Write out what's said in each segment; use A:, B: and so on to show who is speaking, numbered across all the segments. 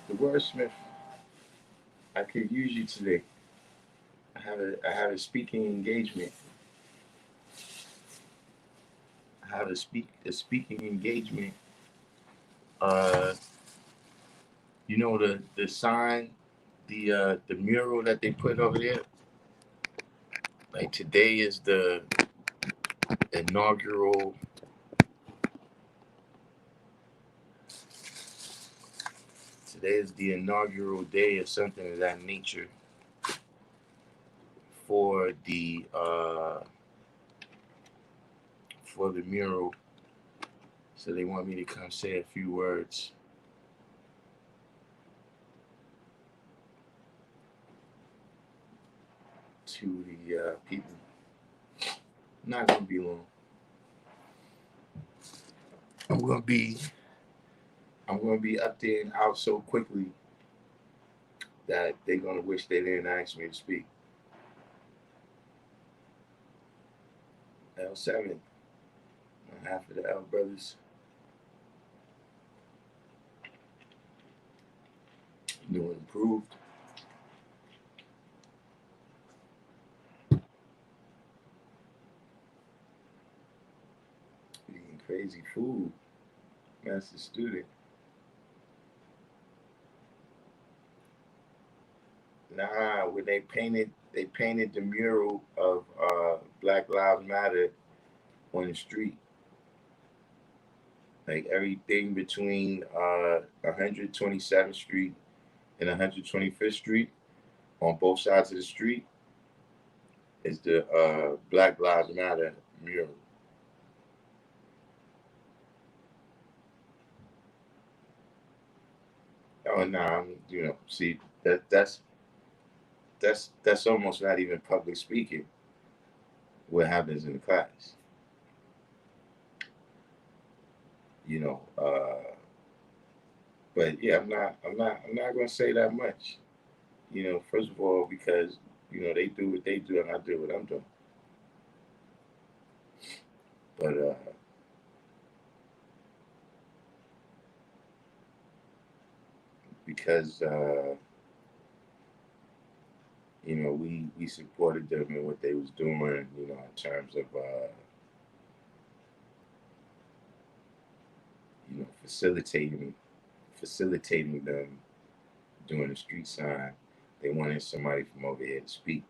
A: The wordsmith. I could use you today. I have a speaking engagement. I have a speaking engagement. Uh, you know the sign, the mural that they put over there. Like today is the inaugural. Today is the inaugural day or something of that nature for the mural. So they want me to come say a few words to the people. Not gonna be long. I'm gonna be I'm gonna be up there and out so quickly that they're gonna wish they didn't ask me to speak. L7, half of the L brothers, new and improved. Eating crazy food, master student. Nah, when they painted the mural of Black Lives Matter on the street. Like everything between 127th Street and 125th Street on both sides of the street is the Black Lives Matter mural. Oh no, see that's almost not even public speaking. What happens in the class, you know? But yeah, I'm not gonna say that much. First of all, because they do what they do and I do what I'm doing. But because we supported them in what they was doing, in terms of facilitating them doing the street sign. They wanted somebody from over here to speak.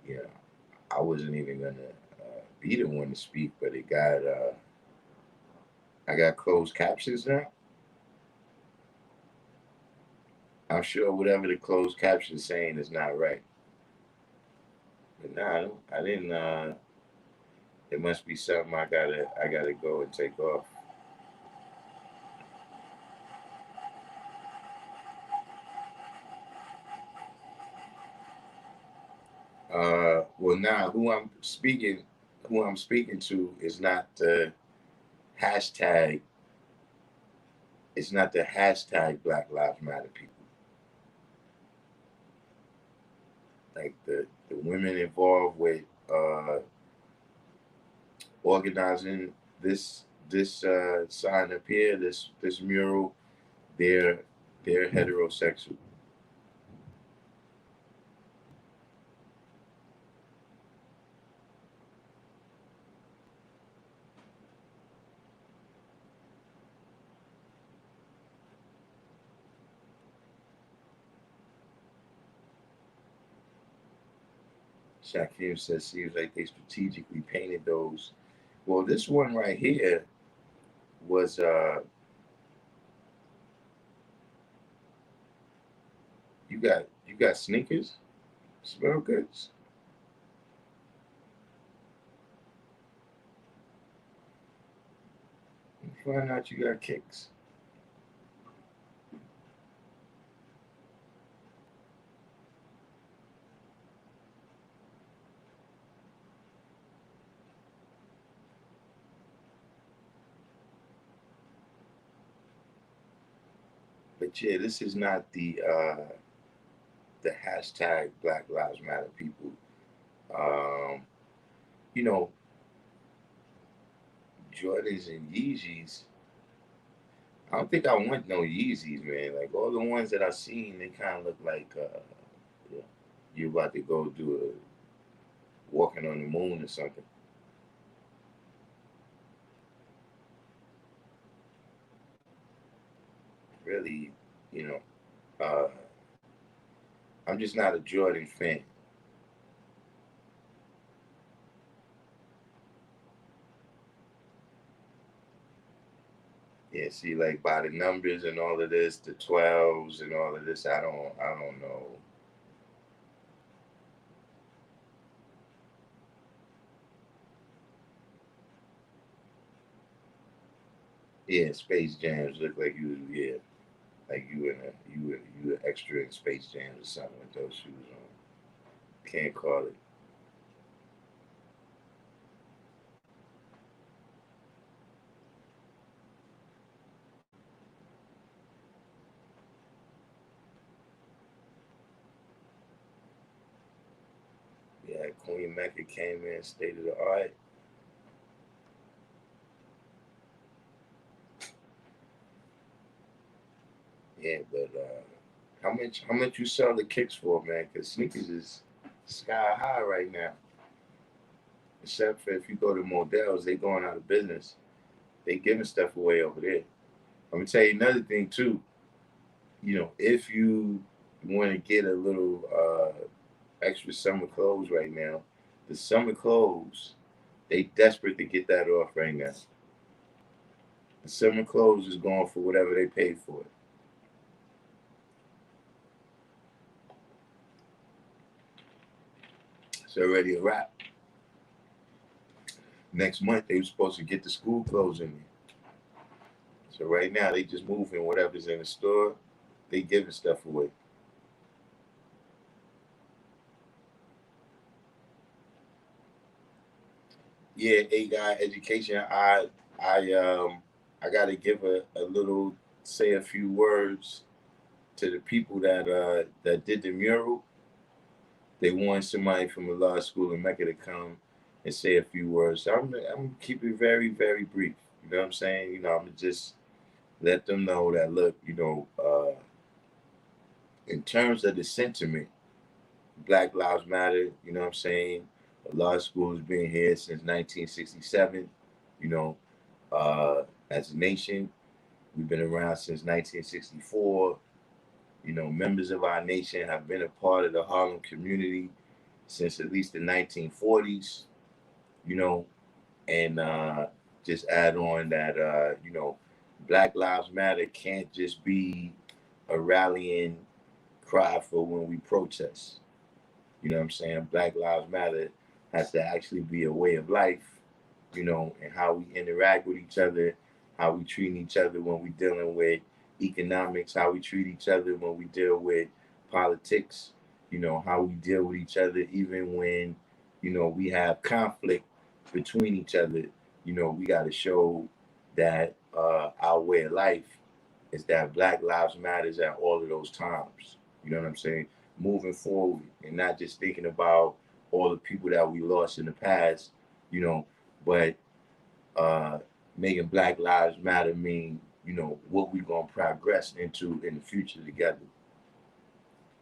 A: Yeah, I wasn't even gonna be the one to speak, but I got closed captions now. I'm sure whatever the closed caption saying is not right. But nah, I didn't. It must be something I gotta go and take off. Well, now who I'm speaking to is not the hashtag. It's not the hashtag Black Lives Matter people. Like the women involved with organizing this sign up here, this mural, they're they're heterosexual. Shakim says seems like they strategically painted those. Well, this one right here was you got sneakers, smell goods. Find out you got kicks. But yeah, this is not the hashtag Black Lives Matter people. Um, you know, Jordans and Yeezys, I don't think I want no Yeezys, man. Like all the ones that I seen, they kind of look like yeah, you about to go do a walking on the moon or something. Really, you know, I'm just not a Jordan fan. Yeah, see, like by the numbers and all of this, the 12s and all of this, I don't know. Yeah, Space Jams look like yeah, like you were extra in Space Jams or something with those shoes on. Can't call it. Yeah, Queen Mecca came in, state of the art. Yeah, but how much you sell the kicks for, man? Because sneakers is sky high right now. Except for if you go to Models, they going out of business. They giving stuff away over there. I'm gonna tell you another thing too. If you want to get a little extra summer clothes right now, the summer clothes they desperate to get that off right now. The summer clothes is going for whatever they paid for it. It's already a wrap. Next month they were supposed to get the school clothes in there. So right now they just moving whatever's in the store. They giving stuff away. Yeah, a guy education. I gotta give a little say a few words to the people that did the mural. They wanted somebody from a law school in Mecca to come and say a few words. So I'm gonna keep it very, very brief. You know what I'm saying? I'm gonna just let them know that look, in terms of the sentiment, Black Lives Matter, you know what I'm saying? The law school has been here since 1967, you know, as a nation. We've been around since 1964. Members of our nation have been a part of the Harlem community since at least the 1940s, you know, and just add on that, Black Lives Matter can't just be a rallying cry for when we protest. You know what I'm saying? Black Lives Matter has to actually be a way of life, and how we interact with each other, how we treat each other when we're dealing with economics, how we treat each other when we deal with politics, how we deal with each other even when, we have conflict between each other. We got to show that our way of life is that Black Lives Matters at all of those times. You know what I'm saying? Moving forward and not just thinking about all the people that we lost in the past, you know, but uh, making Black Lives Matter mean, what we're going to progress into in the future together.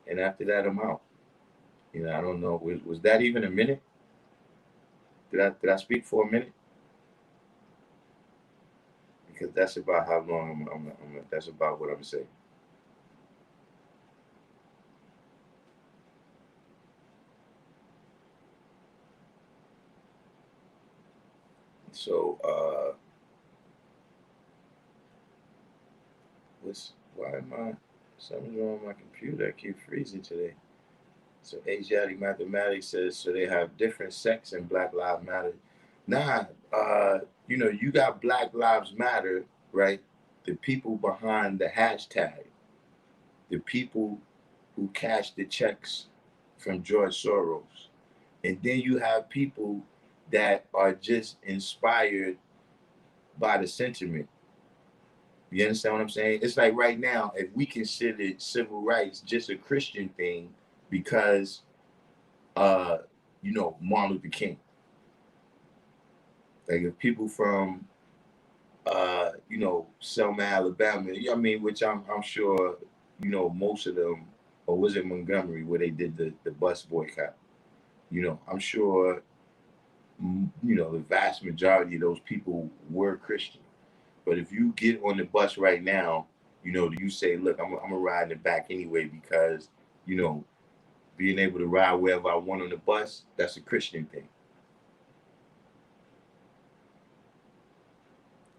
A: And after that, I'm out. I don't know. Was that even a minute? Did I speak for a minute? Because that's about how long that's about what I'm saying. So, why am I, something's wrong with my computer? I keep freezing today. So Asiatic mathematics says so they have different sects in Black Lives Matter. Nah, you got Black Lives Matter, right? The people behind the hashtag, the people who cash the checks from George Soros. And then you have people that are just inspired by the sentiment. You understand what I'm saying? It's like right now, if we consider civil rights just a Christian thing because uh, Martin Luther King. Like if people from you know, Selma, Alabama. I mean, which I'm sure, you know, most of them, or was it Montgomery where they did the bus boycott? You know, I'm sure, you know, the vast majority of those people were Christian. But if you get on the bus right now, you know, you say, look, I'm gonna ride in the back anyway because, you know, being able to ride wherever I want on the bus, that's a Christian thing.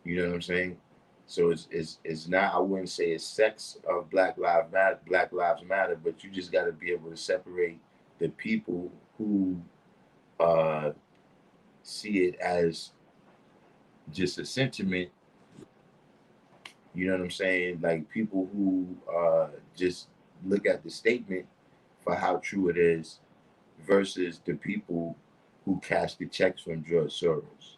A: You know what I'm saying? So it's not, I wouldn't say it's sex of Black Lives Matter, but you just got to be able to separate the people who uh, see it as just a sentiment. You know what I'm saying? Like people who just look at the statement for how true it is, versus the people who cash the checks from George Soros.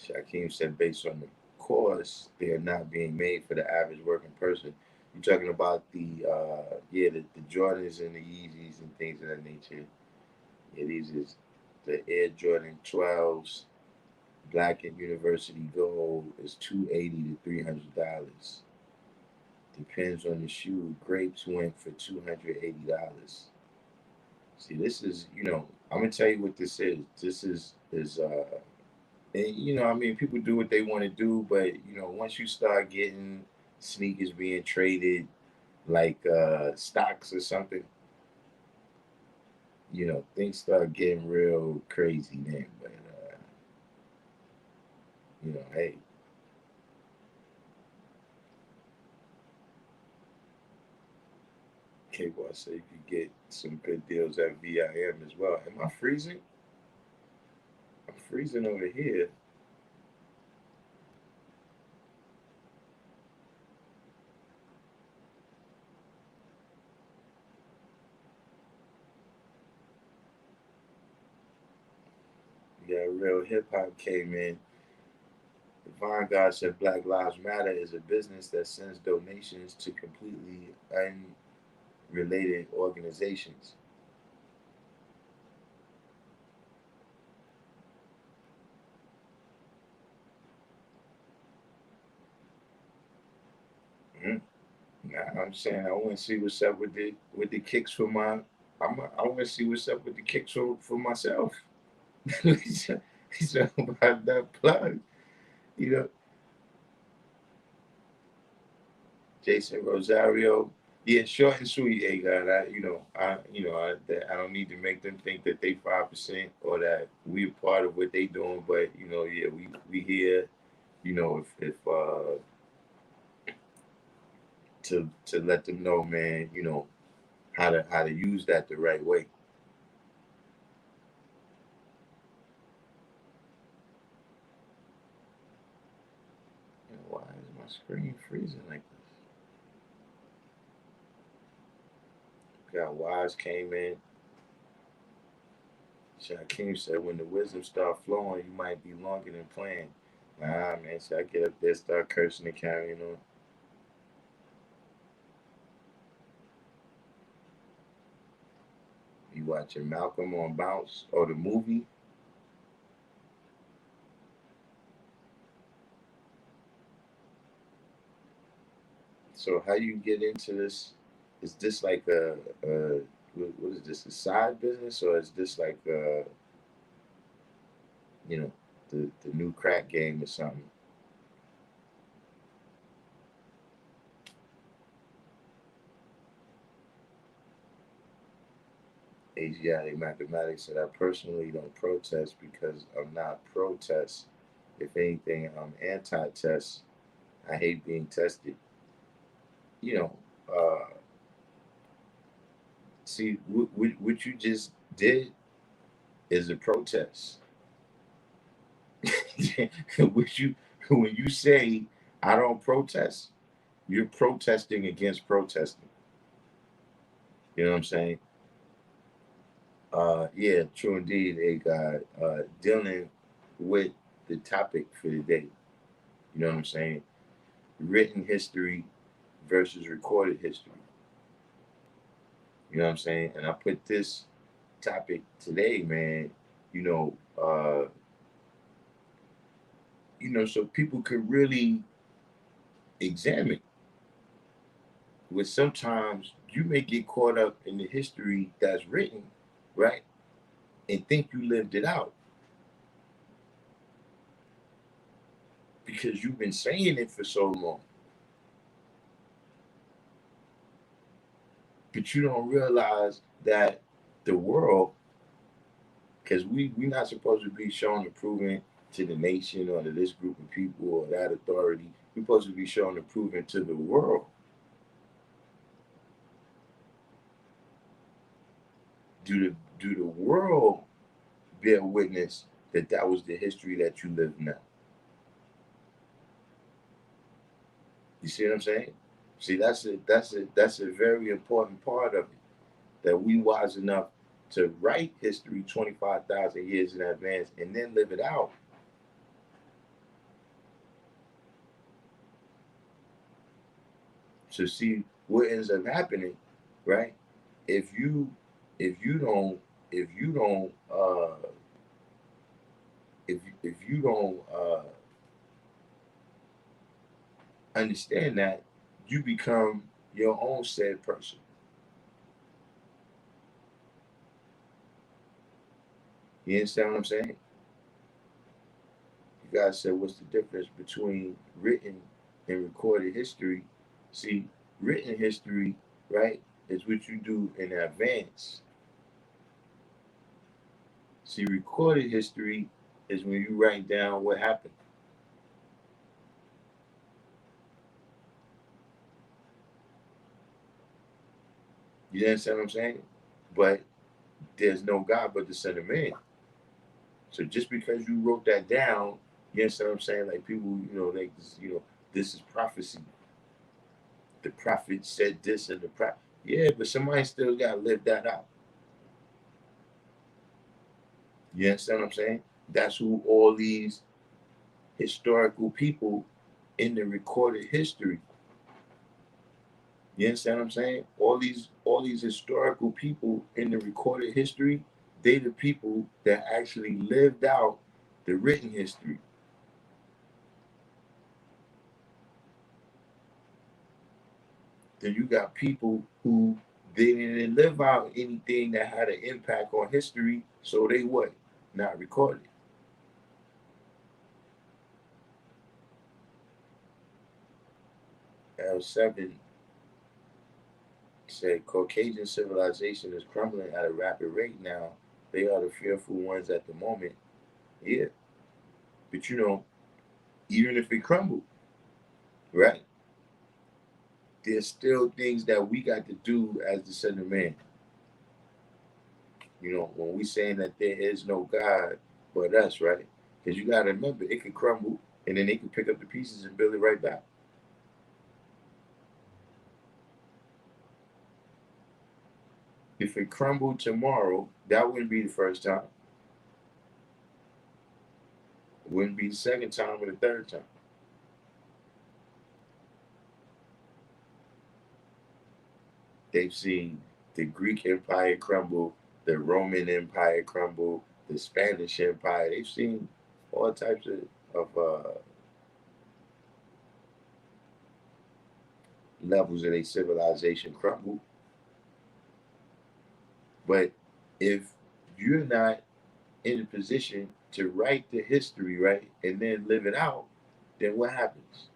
A: Shaquem said, based on the cost, they are not being made for the average working person. You're talking about the Jordans and the Yeezys and things of that nature. Yeah, these is the Air Jordan 12s, Black and University Gold is $280 to $300. Depends on the shoe. Grapes went for $280. See, this is, you know, I'm gonna tell you what this is. This is and you know, I mean, people do what they want to do, but you know, once you start getting sneakers being traded like stocks or something, you know, things start getting real crazy then. But you know, hey, K-Boy said you could get some good deals at VIM as well. Am I freezing? I'm freezing over here. Yeah, real hip hop came in. Divine God said Black Lives Matter is a business that sends donations to completely unrelated organizations. Mm-hmm. Nah, I'm saying I want to see what's up with the kicks for my. I want to see what's up with the kicks for myself. So about that plug, you know, Jason Rosario. Yeah, short and sweet, hey God. I don't need to make them think that they 5% or that we are part of what they doing, but you know, yeah, we here, you know, if to let them know, man, you know, how to use that the right way. You know, why is my screen freezing like this? Got Wise came in. Shaquem said, when the wisdom start flowing, you might be longer than planned. Nah, man. So I get up there, start cursing and carrying on. You watching Malcolm on Bounce or the movie? So how you get into this? Is this like a what is this? A side business or is this like you know the new crack game or something? Asiatic mathematics said I personally don't protest because I'm not protest. If anything, I'm anti-test. I hate being tested. You know, see what you just did is a protest. Which you when you say I don't protest, you're protesting against protesting. You know what I'm saying? Yeah, true indeed, a God. Dealing with the topic for today. You know what I'm saying? Written history versus recorded history. You know what I'm saying? And I put this topic today, man. you know, so people could really examine. But sometimes you may get caught up in the history that's written, right, and think you lived it out because you've been saying it for so long. But you don't realize that the world, because we're not supposed to be showing and proving to the nation or to this group of people or that authority. We're supposed to be showing and proving to the world. Do the world bear witness that that was the history that you live now? You see what I'm saying? See, that's a very important part of it. That we wise enough to write history 25,000 years in advance and then live it out. So see what ends up happening, right? If you if you don't if you don't if you don't understand that, you become your own said person. You understand what I'm saying? You guys said, what's the difference between written and recorded history? See, written history, right, is what you do in advance. See, recorded history is when you write down what happened. You understand what I'm saying? But there's no God but the Son of Man. So just because you wrote that down, you understand what I'm saying? Like people, this is prophecy. The prophet said this and the prophet. Yeah, but somebody still got to live that out. You understand what I'm saying? That's who all these historical people in the recorded history. You understand what I'm saying? All these historical people in the recorded history, they the people that actually lived out the written history. Then you got people who they didn't live out anything that had an impact on history, so they what? Not recorded. L7 said Caucasian civilization is crumbling at a rapid rate now. They are the fearful ones at the moment. Yeah. But even if it crumbled, right? There's still things that we got to do as the son of man. When we saying that there is no God but us, right? Because you gotta remember it could crumble and then they can pick up the pieces and build it right back. If it crumbled tomorrow, that wouldn't be the first time. It wouldn't be the second time or the third time. They've seen the Greek Empire crumble, the Roman Empire crumble, the Spanish Empire. They've seen all types of levels of a civilization crumble. But if you're not in a position to write the history, right, and then live it out, then what happens?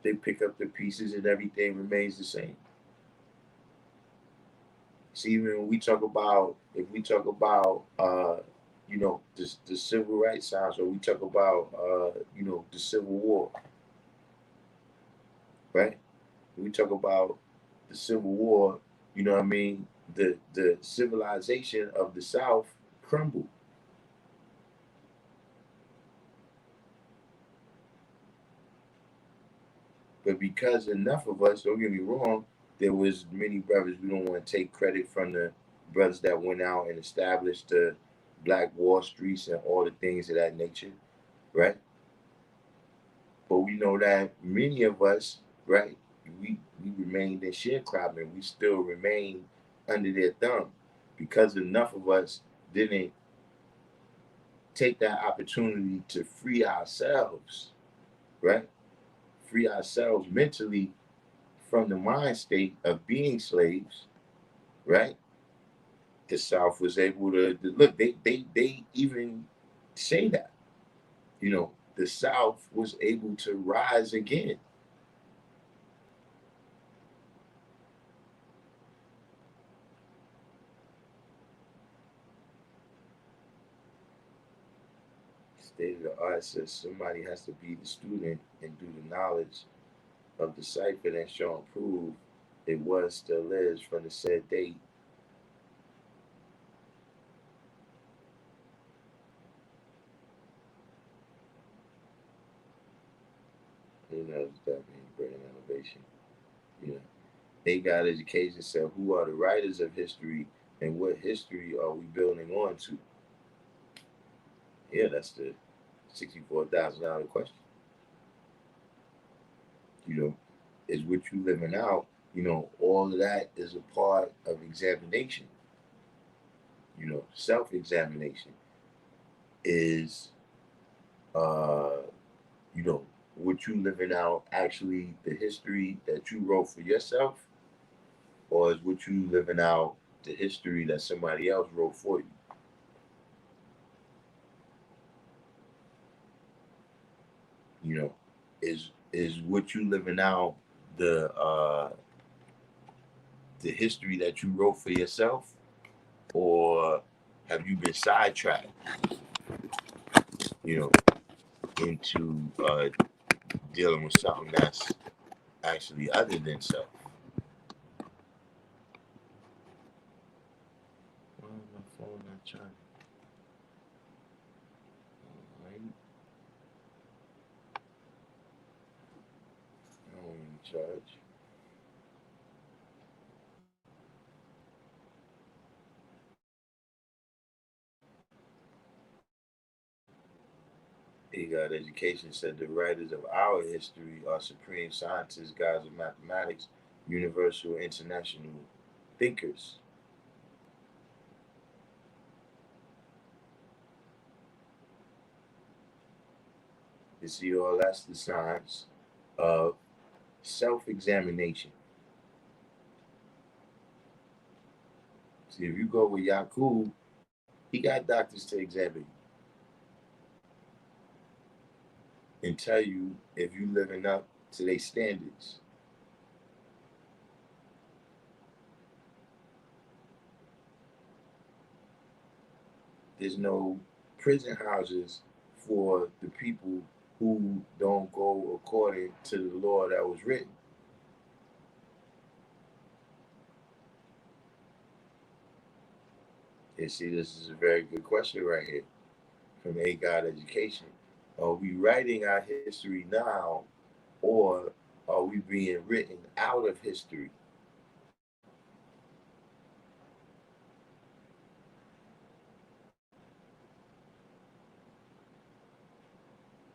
A: They pick up the pieces and everything remains the same. See, even when we talk about, if we talk about, the civil rights signs, or we talk about, the Civil War, right? We talk about the Civil War, you know what I mean? The civilization of the South crumbled. But because enough of us, don't get me wrong, there was many brothers, we don't want to take credit from the brothers that went out and established the Black Wall Streets and all the things of that nature, right? But we know that many of us, right, we remained in sharecropping. We still remain under their thumb because enough of us didn't take that opportunity to free ourselves, right? Free ourselves mentally from the mind state of being slaves, right? The South was able to look. They even say that, the South was able to rise again. State of the art says somebody has to be the student and do the knowledge of the cipher that shall prove it was still is from the said date. That means bringing elevation. You know, they got education said, who are the writers of history and what history are we building on to? Yeah, that's the $64,000 question. You know, is what you living out. All of that is a part of examination. Self-examination is, uh, what you living out actually the history that you wrote for yourself, or is what you living out the history that somebody else wrote for you? You know, is what you living out the history that you wrote for yourself, or have you been sidetracked, you know, into dealing with something that's actually other than self? Why is my phone not charging? All right, I don't even charge. He got education said the writers of our history are supreme scientists, gods of mathematics, universal international thinkers. You see, all that's the science of self-examination. See, if you go with Yakub, he got doctors to examine you and tell you if you living up to their standards. There's no prison houses for the people who don't go according to the law that was written. And see, this is a very good question right here from A God Education. Are we writing our history now, or are we being written out of history?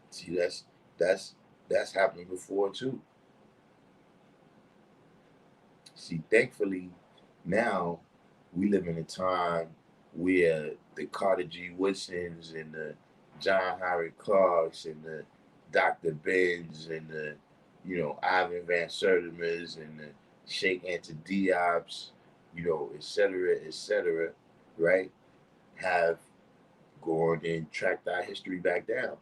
A: See, that's that's happened before too. See, thankfully, now we live in a time where the Carter G. Woodsons and the John Howard Clarks and the Dr. Benz and the, Ivan Van Sertima's and the Sheikh Anta Diop's, et cetera, right, have gone and tracked our history back down.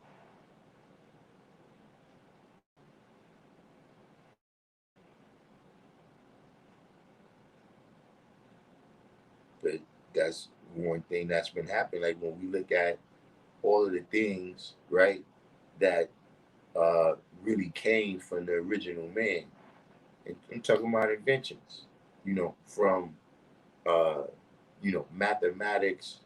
A: But that's one thing that's been happening. Like when we look at all of the things, right, that really came from the original man. And I'm talking about inventions, from uh, mathematics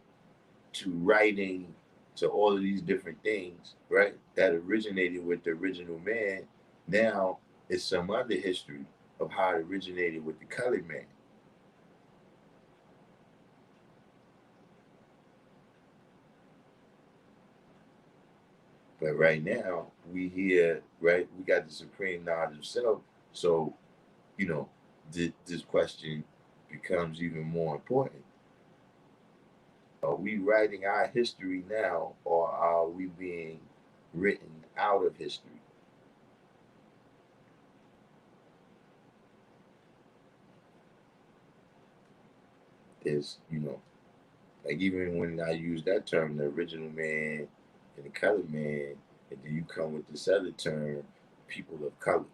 A: to writing to all of these different things, right? That originated with the original man. Now it's some other history of how it originated with the colored man. But right now we here, right? We got the supreme knowledge of self. So you know, this question becomes even more important. Are we writing our history now, or are we being written out of history? Is, like, even when I use that term, the original man and the colored man, and then you come with this other term, people of color.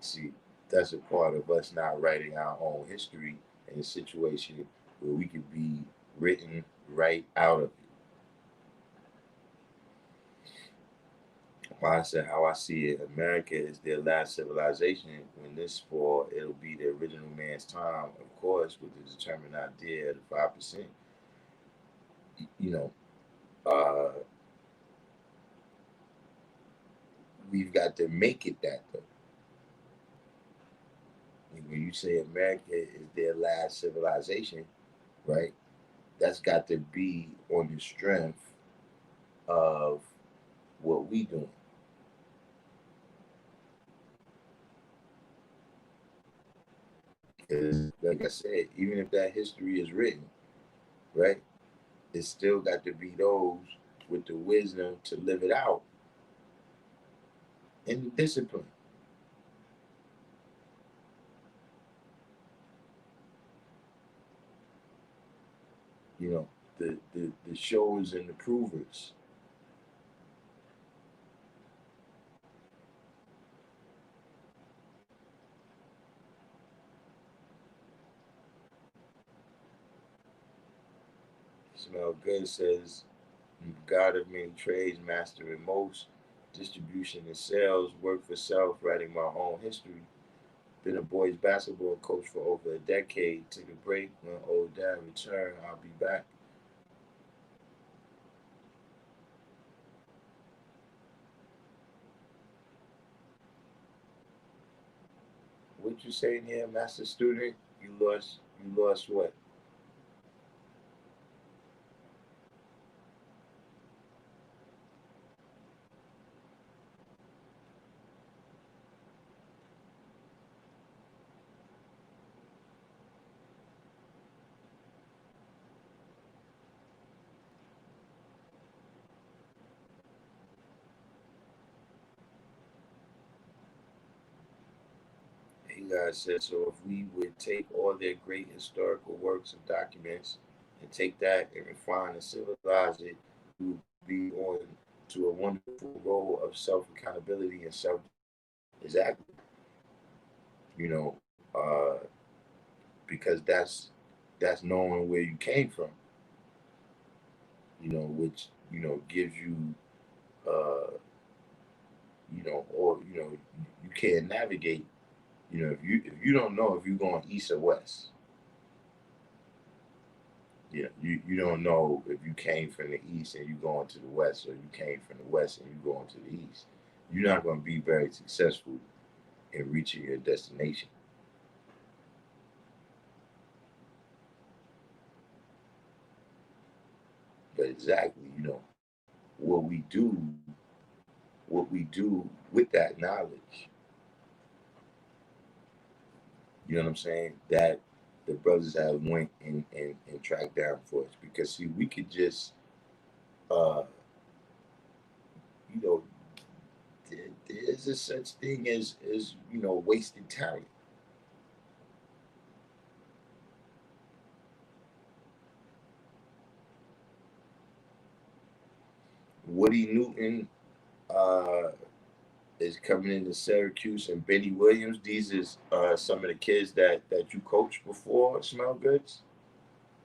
A: See, that's a part of us not writing our own history in a situation where we could be written right out of it. Why I said how I see it, America is their last civilization. When this fall, it'll be the original man's time, of course, with the determined idea of the 5%. You know, uh, we've got to make it that though. When you say America is their last civilization, right? That's got to be on the strength of what we doing. Because, like I said, even if that history is written, right, it's still got to be those with the wisdom to live it out and the discipline. You know, the showers and the provers. Smell Good says, God of many trades, master in most, distribution and sales, work for self, writing my own history. Been a boys basketball coach for over a decade. Took a break. When old dad returned, I'll be back. What you saying here, master student? You lost what? He guys said, so if we would take all their great historical works and documents and take that and refine and civilize it, we would be on to a wonderful role of self accountability and self. Exactly. You know, uh, because that's knowing where you came from. Which gives you, uh, or you can't navigate. If you don't know if you're going east or west. You don't know if you came from the east and you going to the west, or you came from the west and you going to the east. You're not going to be very successful in reaching your destination. But exactly, what we do, what we do with that knowledge, you know what I'm saying? That the brothers have went and tracked down for us. Because see, we could just, uh, you know, there's a such thing as wasted talent. Woody Newton uh, is coming into Syracuse, and Benny Williams. These is some of the kids that you coached before, Smell Goods,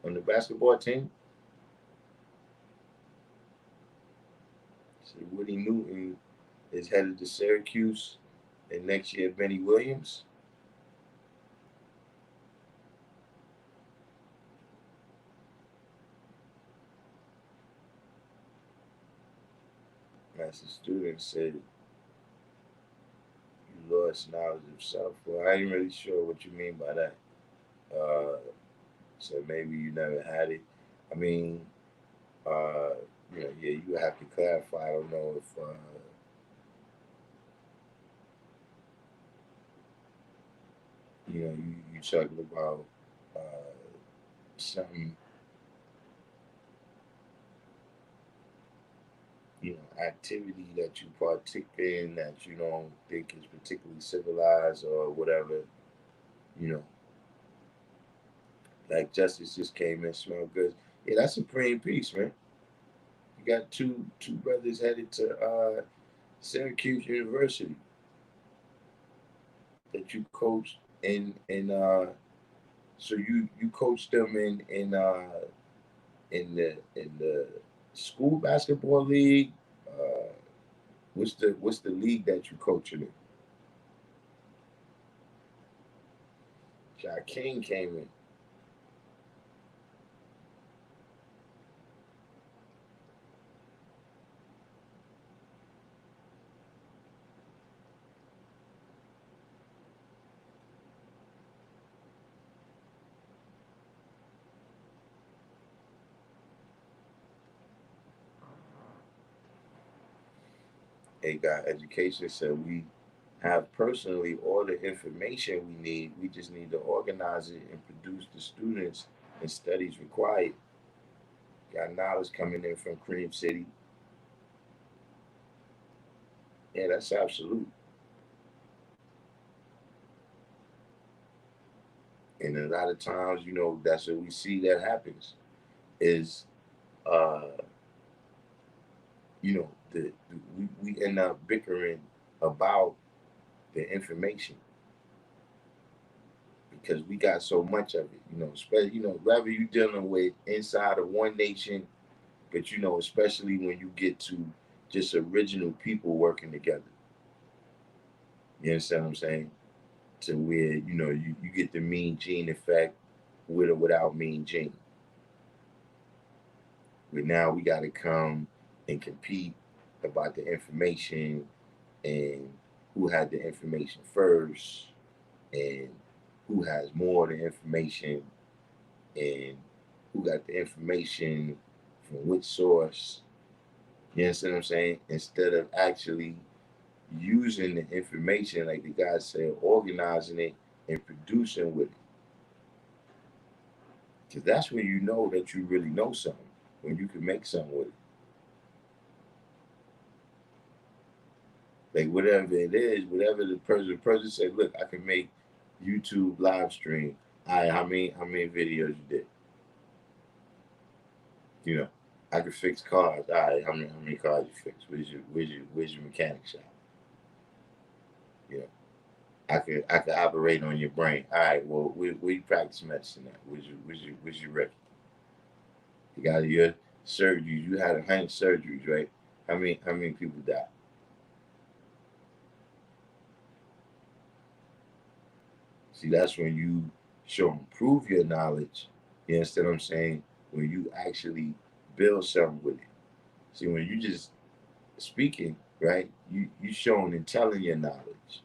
A: on the basketball team. So Woody Newton is headed to Syracuse, and next year Benny Williams. Master student said you lost knowledge of self. Well, I ain't really sure what you mean by that. Uh, so maybe you never had it. I mean, uh, Yeah, you have to clarify. I don't know if you talking about uh, some activity that you partake in that you don't think is particularly civilized or whatever. You know, like justice just came in, smell good. Yeah, that's supreme peace, man. You got two brothers headed to Syracuse University that you coached in. So you coached them in the school basketball league. Uh, what's the league that you coaching in? Darkim came in. They got education, so we have personally all the information we need. We just need to organize it and produce the students and studies required. Got knowledge coming in from Cream City. Yeah, that's absolute. And a lot of times, that's what we see that happens is, uh, we end up bickering about the information because we got so much of it, especially, whether you're dealing with inside of one nation, but, especially when you get to just original people working together. You understand what I'm saying? To where, you get the mean gene effect with or without mean gene. But now we got to come and compete about the information and who had the information first and who has more of the information and who got the information from which source. You understand what I'm saying? Instead of actually using the information, like the guy said, organizing it and producing with it. Because that's when you know that you really know something, when you can make something with it. Like whatever it is, whatever the person said, look, I can make YouTube live stream. All right, how many videos you did? You know, I can fix cars. All right, how many cars you fix? Where's your mechanic shop? You know, I could operate on your brain. All right, well, where you practice medicine at? Where's your record? You got your surgeries. You had 100 surgeries, right? How many people died? See, that's when you show and prove your knowledge. You understand what I'm saying? When you actually build something with it. See, when you just speaking, right? You showing and telling your knowledge.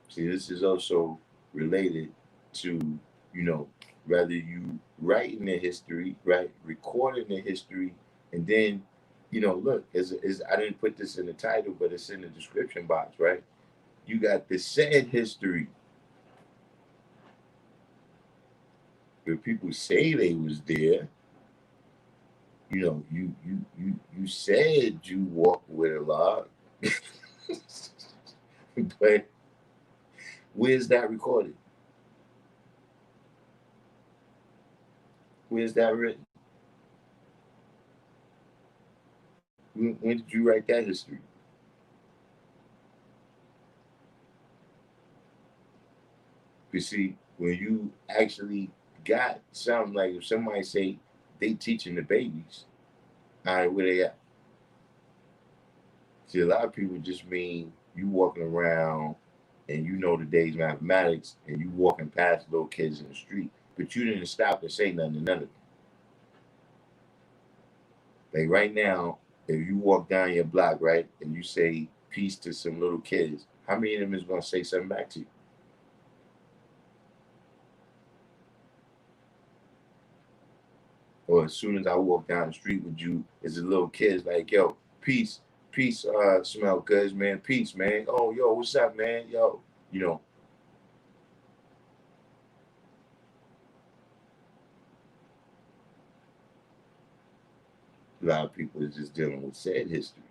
A: See, this is also related to, you know, whether you writing the history, right? Recording the history, and then, look, is I didn't put this in the title, but it's in the description box, right? You got the said history where people say they was there. You said you walked with Allah, but where's that recorded? Where's that written? When did you write that history? You see, when you actually got something like if somebody say they teaching the babies, all right, where they at? See, a lot of people just mean you walking around and you know the day's mathematics and you walking past little kids in the street, but you didn't stop and say nothing to none of them. Like right now, if you walk down your block, right, and you say peace to some little kids, how many of them is gonna say something back to you? Or as soon as I walk down the street with you, it's a little kids like, yo, peace, peace, smell good, man, peace, man. Oh, yo, what's up, man? Yo, you know, a lot of people is just dealing with sad history.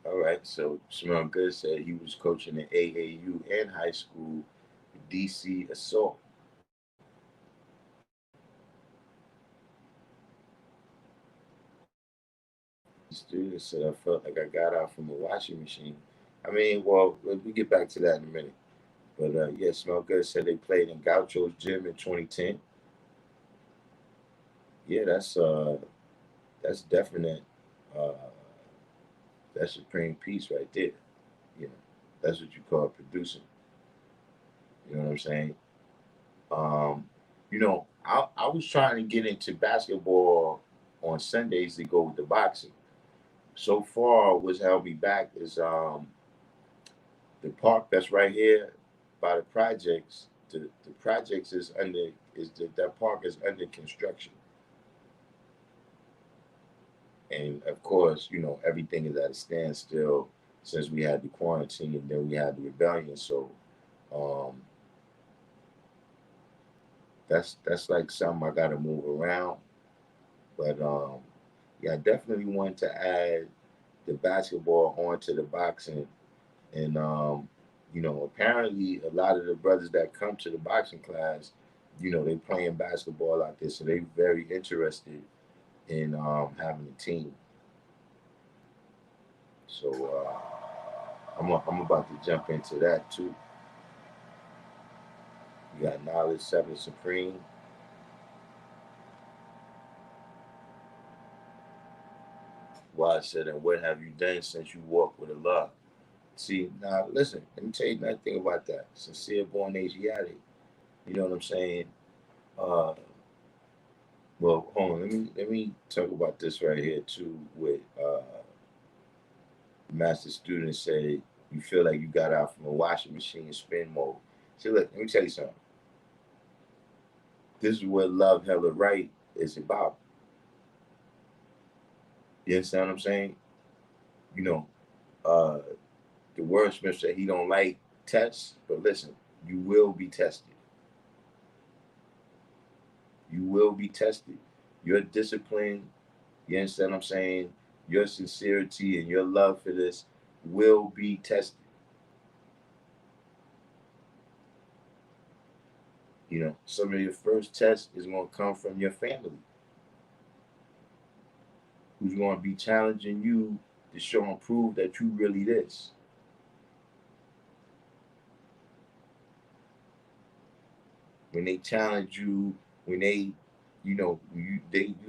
A: All right, so Smell Good said he was coaching in AAU and high school DC assault. Student said I felt like I got out from a washing machine. I mean, well, we get back to that in a minute. But yeah, Smell Good said they played in Gaucho's gym in 2010. Yeah, that's definite. Uh, that's supreme peace right there. You know, that's what you call producing. You know what I'm saying? Um, I was trying to get into basketball on Sundays to go with the boxing. So far, what's held me back is the park that's right here by the projects. The projects is under is that park is under construction, and of course, everything is at a standstill since we had the quarantine and then we had the rebellion. So um, that's like something I got to move around. But yeah, I definitely want to add the basketball onto the boxing. And apparently a lot of the brothers that come to the boxing class, they playing basketball out there, so they very interested in having a team. So I'm about to jump into that too. You got Knowledge Seven Supreme. Why I said, and what have you done since you walked with Allah? See, now listen, let me tell you another thing about that. Sincere born Asiatic. You know what I'm saying? Uh, well, hold on. Let me talk about this right here too. With master student say you feel like you got out from a washing machine spin mode. See, look, let me tell you something. This is what love, hella right is about. You understand what I'm saying? You know, uh, the wordsmith said he don't like tests, but listen, you will be tested. You will be tested. Your discipline, you understand what I'm saying? Your sincerity and your love for this will be tested. Some of your first tests is going to come from your family, who's going to be challenging you to show and prove that you really this. When they challenge you, when they, you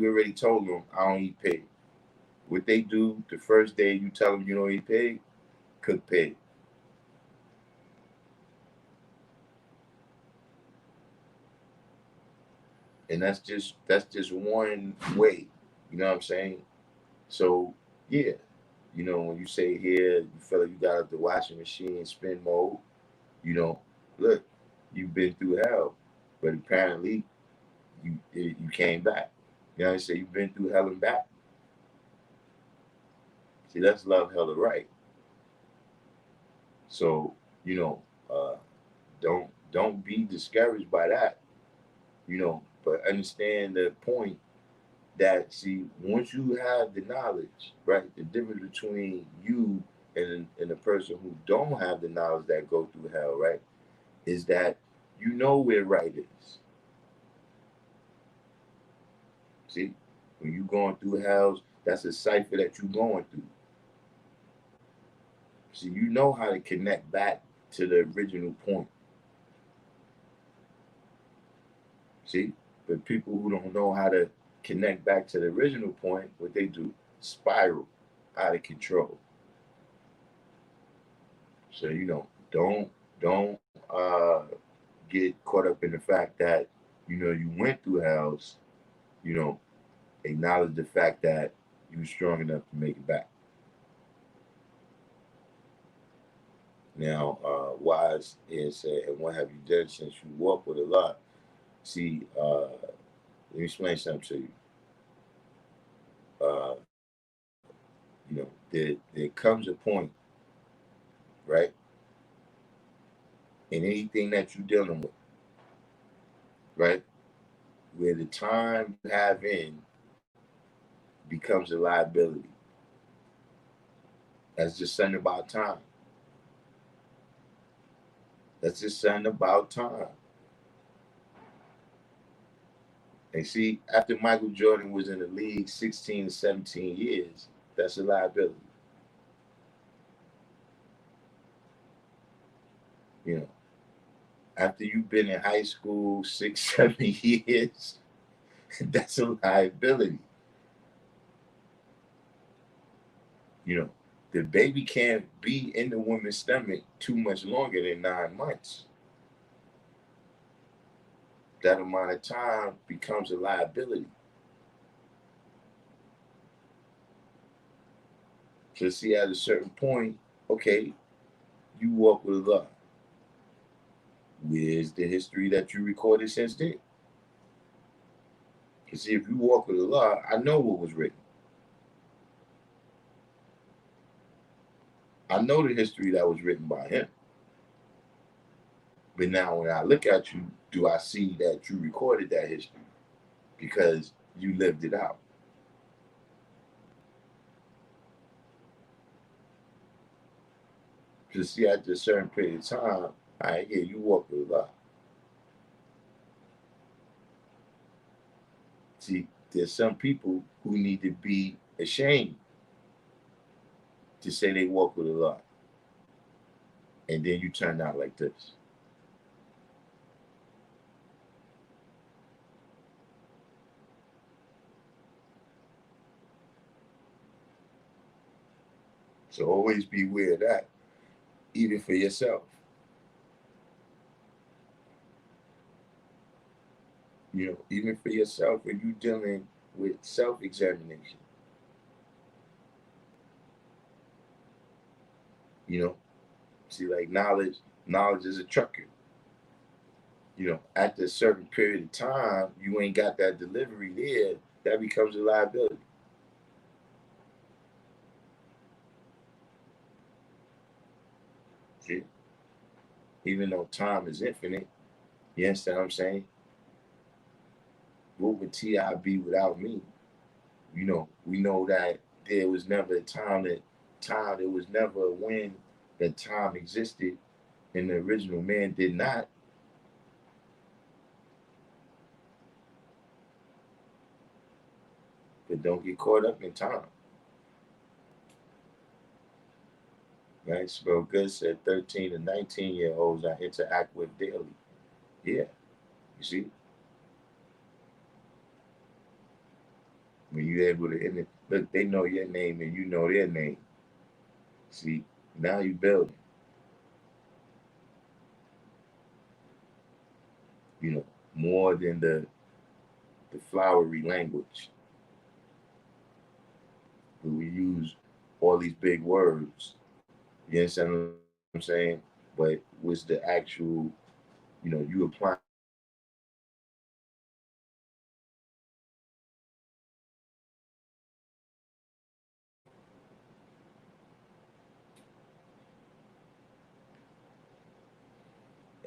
A: already told them I don't eat pig. What they do the first day you tell them you don't eat pig, cook pig, and that's just one way. You know what I'm saying? So yeah, when you say here you feel like you got out the washing machine spin mode, you know, look, you've been through hell, but apparently you came back. You know what I say? You've been through hell and back. See, that's love, hell, or right. So you know, uh, don't be discouraged by that. But understand the point that see once you have the knowledge, right? The difference between you and a person who don't have the knowledge that go through hell, right? Is that you know where right is. See, when you going through hells, that's a cipher that you going through. See, you know how to connect back to the original point. See, but people who don't know how to connect back to the original point, what they do, spiral out of control. So don't uh, get caught up in the fact that you went through hells. You know, acknowledge the fact that you were strong enough to make it back. Now, wise is said, and what have you done since you walk with Allah? See, let me explain something to you. Uh, there comes a point, right, in anything that you're dealing with, right, where the time you have in becomes a liability. That's just something about time. That's just something about time. And see, after Michael Jordan was in the league 16 to 17 years, that's a liability. You know, after you've been in high school 6, 7 years, that's a liability. You know, the baby can't be in the woman's stomach too much longer than 9 months. That amount of time becomes a liability. So see, at a certain point, okay, you walk with Allah. Where's the history that you recorded since then? You see, if you walk with Allah, I know what was written. I know the history that was written by him. But now when I look at you, do I see that you recorded that history? Because you lived it out. To see, after a certain period of time, all right, yeah, you walk with Allah. See, there's some people who need to be ashamed to say they walk with Allah. And then you turn out like this. So always beware of that, even for yourself. Even for yourself when you're dealing with self-examination. You know, see, like knowledge is a trucker. After a certain period of time, you ain't got that delivery there, that becomes a liability. See? Even though time is infinite, you understand what I'm saying? What would T.I. be without me? We know that there was never a there was never a when that time existed and the original man did not. But don't get caught up in time. Right? Spell Good said 13 to 19-year-olds I interact with daily. Yeah, you see? When you're able to look, they know your name and you know their name. See, now you building. More than the flowery language. But we use all these big words. You understand what I'm saying? But what's the actual, you apply.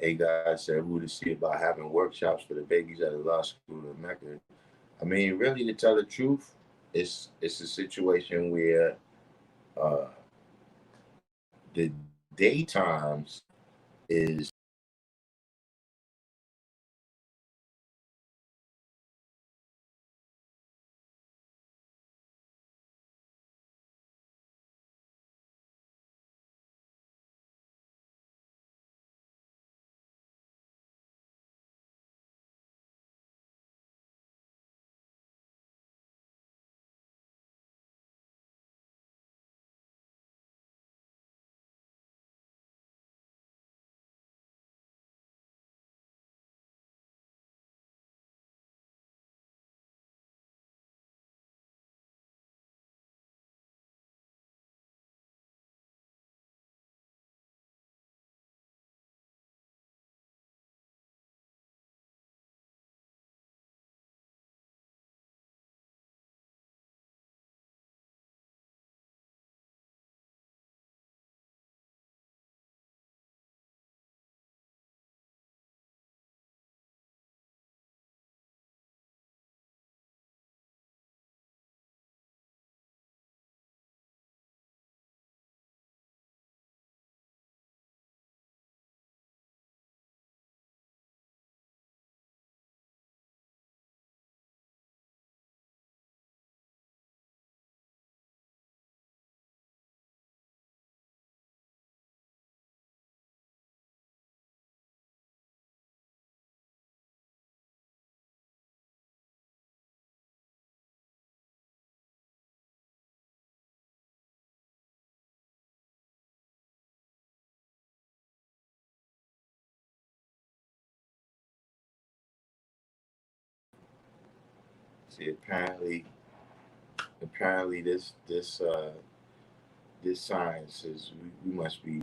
A: A guy said, who to see about having workshops for the babies at a law school in Mecca. I mean, really, to tell the truth, it's a situation where uh, the daytimes is See, apparently this science is we must be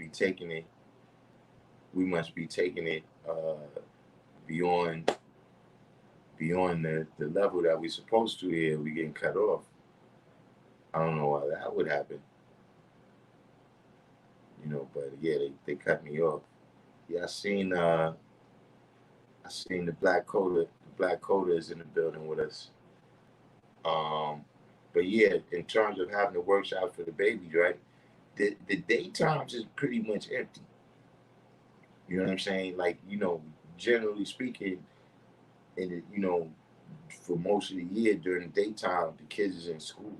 A: taking it we must be taking it beyond the level that we're supposed to here. We getting cut off. I don't know why that would happen, but yeah, they cut me off. Yeah, I seen the black coda. The black coda is in the building with us. Um, but yeah, in terms of having a workshop for the babies, right? The daytimes is pretty much empty. You know what I'm saying? Like, generally speaking, in for most of the year during the daytime, the kids is in school.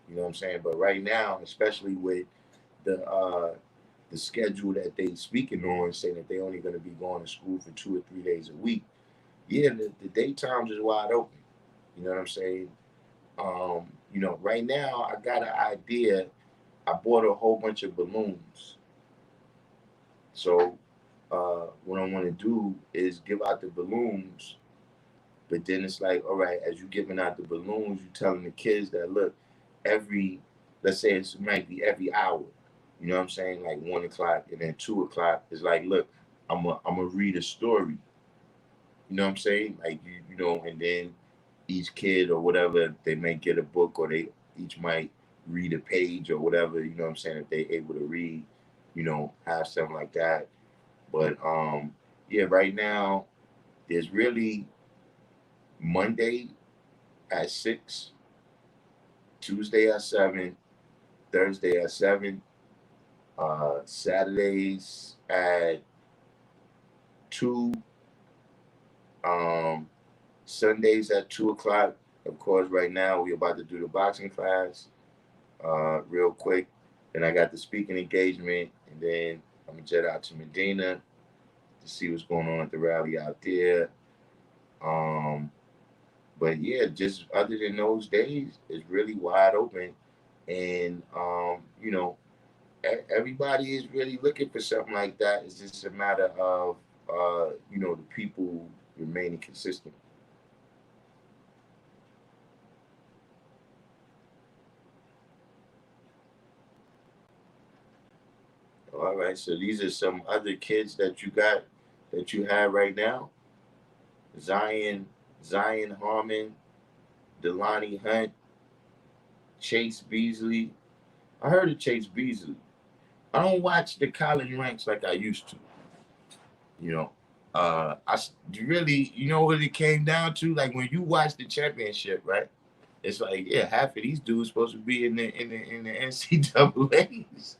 A: You know what I'm saying? But right now, especially with the schedule that they speaking on, saying that they only going to be going to school for 2 or 3 days a week. Yeah, the daytimes is wide open. You know what I'm saying? Right now I got an idea. I bought a whole bunch of balloons. So what I want to do is give out the balloons, but then it's like, all right, as you giving out the balloons, you telling the kids that look, every let's say it might be every hour. You know what I'm saying? Like 1 o'clock and then 2 o'clock. It's like, look, I'm gonna read a story. You know what I'm saying? Like and then each kid or whatever, they may get a book or they each might read a page or whatever, you know what I'm saying, if they able to read, have something like that. But yeah, right now there's really Monday at 6, Tuesday at 7, Thursday at 7, Saturdays at 2, um, Sundays at 2 o'clock. Of course, right now we're about to do the boxing class real quick. Then I got the speaking engagement, and then I'm gonna jet out to Medina to see what's going on at the rally out there. Um, but yeah, just other than those days, it's really wide open, and everybody is really looking for something like that. It's just a matter of the people remaining consistent. All right, so these are some other kids that you have right now. Zion, Zion Harmon, Delani Hunt, Chase Beasley. I heard of Chase Beasley. I don't watch the college ranks like I used to. You know, really, what it came down to? Like when you watch the championship, right? It's like, yeah, half of these dudes supposed to be in the NCAA's.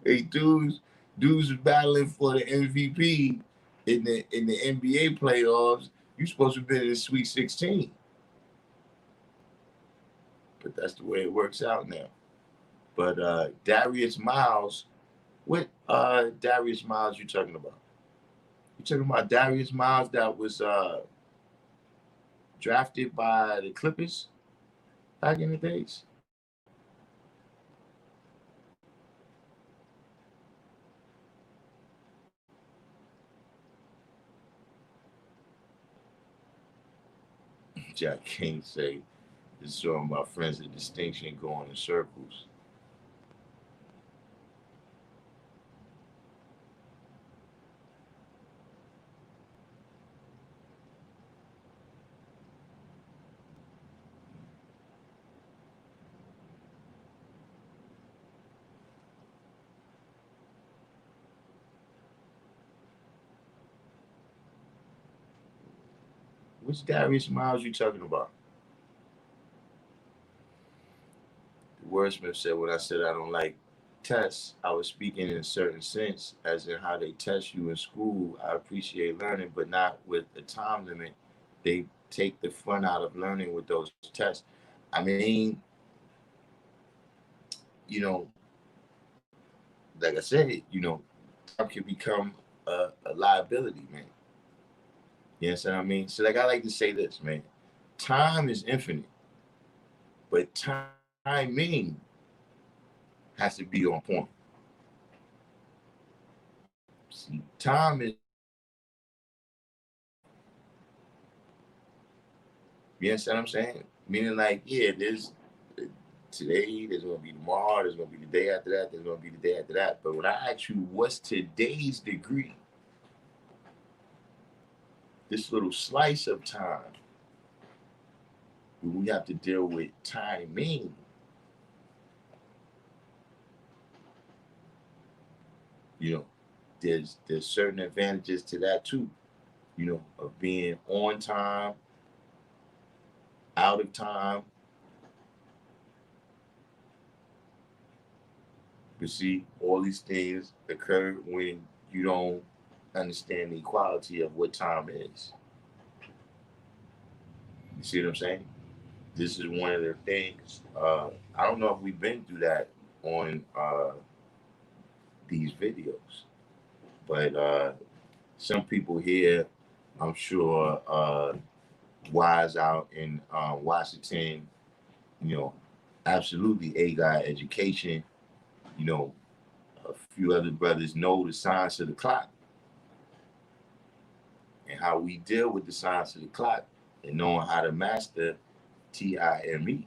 A: Hey, dudes battling for the MVP in the NBA playoffs. You supposed to be in the Sweet 16, but that's the way it works out now. But Darius Miles, what Darius Miles you talking about? You talking about Darius Miles that was drafted by the Clippers back in the days? Jack King say, "It's showing my friends the distinction going in circles." Which Darius Miles you talking about? The wordsmith said, when I said I don't like tests, I was speaking in a certain sense, as in how they test you in school. I appreciate learning, but not with a time limit. They take the fun out of learning with those tests. I mean, you know, like I said, time can become a liability, man. You know what I mean? So, like, I like to say this, man. Time is infinite, but timing has to be on point. See, time is You understand what I'm saying? Meaning like, yeah, there's today, there's gonna be tomorrow, there's gonna be the day after that, there's gonna be the day after that. But when I ask you what's today's degree, this little slice of time, when we have to deal with timing, you know, there's certain advantages to that too, you know, of being on time, out of time. But see, all these things occur when you don't understand the equality of what time is. You see what I'm saying? This is one of the things. I don't know if we've been through that on these videos, but some people here, I'm sure, wise out in Washington, you know, absolutely A guy education. You know, a few other brothers know the science of the clock and how we deal with the science of the clock and knowing how to master TIME.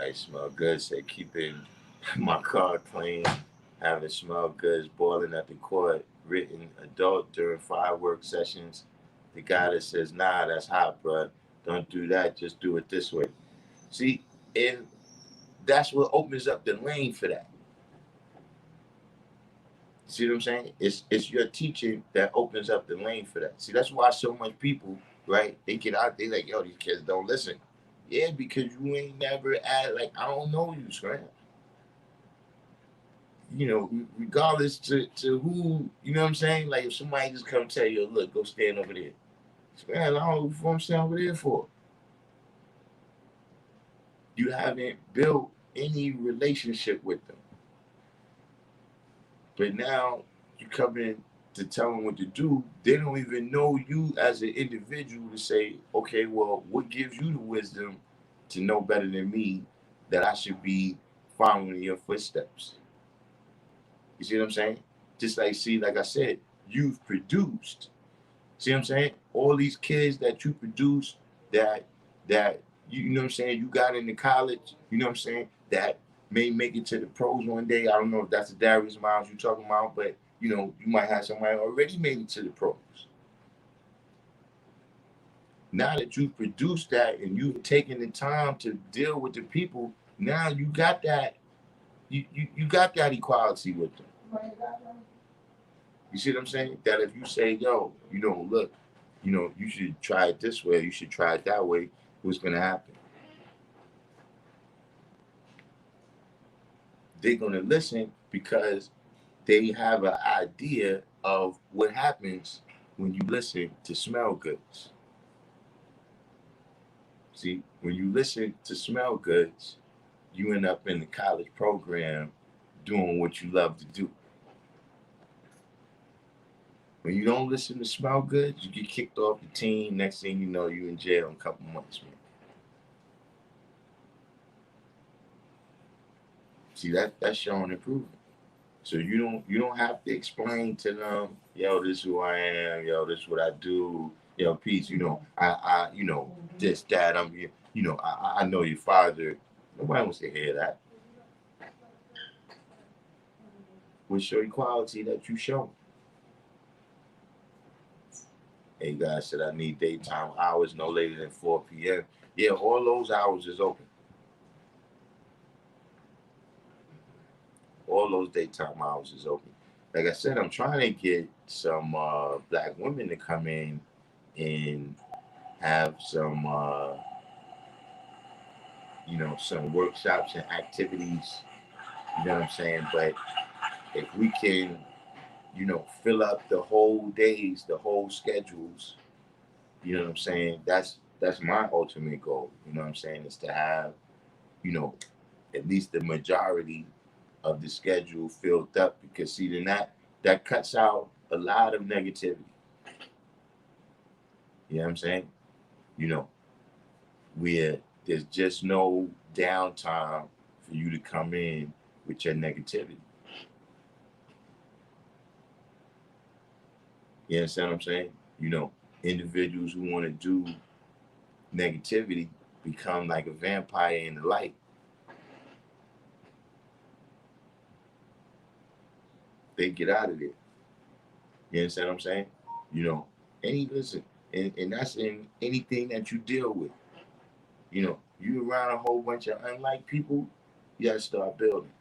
A: I smell good. Say keeping my car clean, having smell goods boiling at the court, written adult during firework sessions. The guy that says, nah, that's hot, bro. Don't do that. Just do it this way. See, and that's what opens up the lane for that. See what I'm saying? It's your teaching that opens up the lane for that. See, that's why so much people, right? They get out, they like, yo, these kids don't listen. Yeah, because you ain't never at like I don't know you, Scram. You know, regardless to who, you know what I'm saying? Like if somebody just come tell you, look, go stand over there. Man, I don't know what I'm standing over there for. You haven't built any relationship with them. But now you come in to tell them what to do. They don't even know you as an individual to say, okay, well, what gives you the wisdom to know better than me that I should be following your footsteps? You see what I'm saying? Just like, see, like I said, you've produced. See what I'm saying? All these kids that you produce, that you know what I'm saying, you got into college, you know what I'm saying, that may make it to the pros one day. I don't know if that's the Darius Miles you're talking about, but you know, you might have somebody already made it to the pros. Now that you've produced that and you've taken the time to deal with the people, now you got that you got that equality with them. You see what I'm saying? That if you say, yo, you know, look, you know, you should try it this way, you should try it that way, what's gonna happen? They're gonna listen because they have an idea of what happens when you listen to smell goods. See, when you listen to smell goods, you end up in the college program doing what you love to do. When you don't listen to smell goods, you get kicked off the team. Next thing you know, you're in jail in a couple months, man. See that's showing improvement. So you don't have to explain to them, yo, this is who I am, yo, this is what I do, yo, peace, you know, I you know, this, that, I'm here, you know, I know your father. Nobody wants to hear that. What's your equality that you show? Hey guys said I need daytime hours no later than 4 p.m. Yeah, all those hours is open. All those daytime hours is open. Like I said, I'm trying to get some black women to come in and have some, some workshops and activities. You know what I'm saying? But if we can, fill up the whole days, the whole schedules, you know what I'm saying? That's my ultimate goal. You know what I'm saying? Is to have, you know, at least the majority of the schedule filled up, because see, then that cuts out a lot of negativity. You know what I'm saying? You know, where there's just no downtime for you to come in with your negativity. You understand what I'm saying? Individuals who want to do negativity become like a vampire in the light. They get out of there. You understand what I'm saying? You know, listen, and that's in anything that you deal with. You around a whole bunch of unlike people, you gotta start building.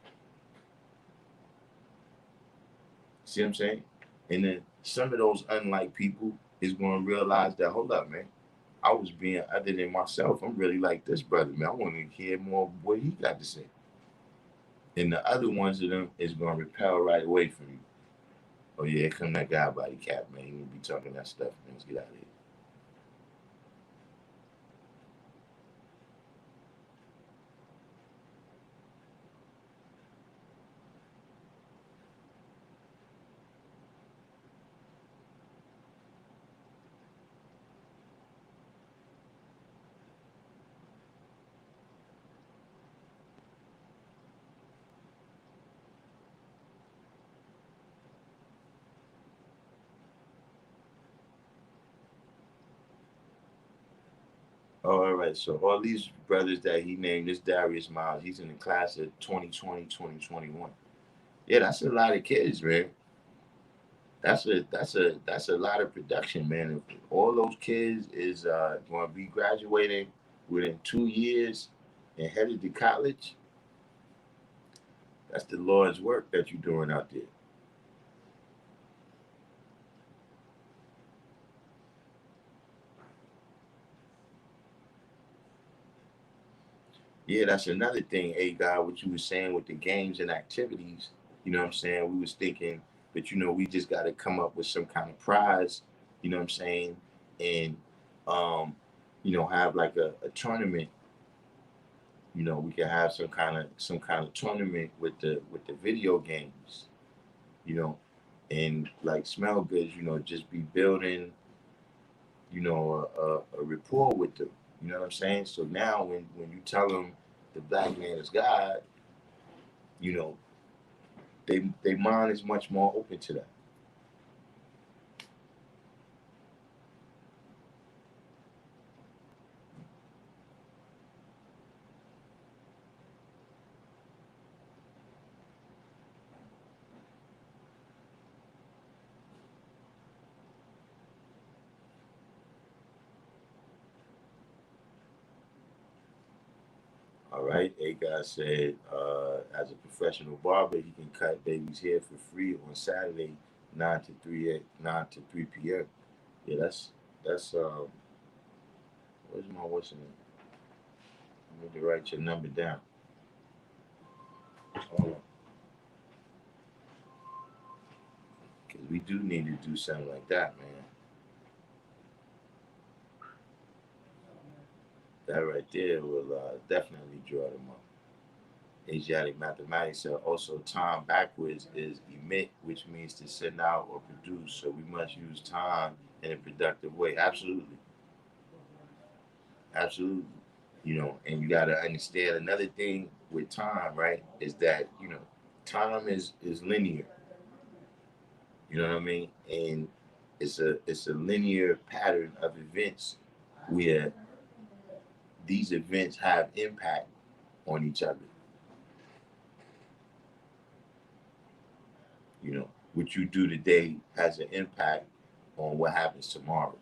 A: See what I'm saying? And then some of those unlike people is gonna realize that, hold up, man, I was being other than myself. I'm really like this brother, man. I want to hear more of what he got to say. And the other ones of them is gonna repel right away from you. Oh yeah, here come that guy body cap, man. He gonna be talking that stuff, man. Let's get out of here. Oh, all right. So all these brothers that he named, this Darius Miles, he's in the class of 2020, 2021. Yeah, that's a lot of kids, man. That's a lot of production, man. If all those kids is going to be graduating within 2 years and headed to college, that's the Lord's work that you're doing out there. Yeah, that's another thing, hey God, what you were saying with the games and activities. You know what I'm saying? We was thinking, but we just got to come up with some kind of prize. You know what I'm saying? And um, have like a tournament. We can have some kind of tournament with the video games. You know, and like smell goods. Just be building. A rapport with them. You know what I'm saying? So now when you tell them the black man is God, you know, they mind is much more open to that. All right. A guy said, as a professional barber, he can cut babies' hair for free on Saturday, 9 to 3 p.m. Yeah, that's where's my what's name? I need to write your number down. Hold on, because we do need to do something like that, man. That right there will definitely draw them up. Asiatic mathematics said also time backwards is emit, which means to send out or produce. So we must use time in a productive way. Absolutely. Absolutely. And you got to understand another thing with time, right? Is that, time is linear. You know what I mean? And it's a linear pattern of events where these events have impact on each other. What you do today has an impact on what happens tomorrow.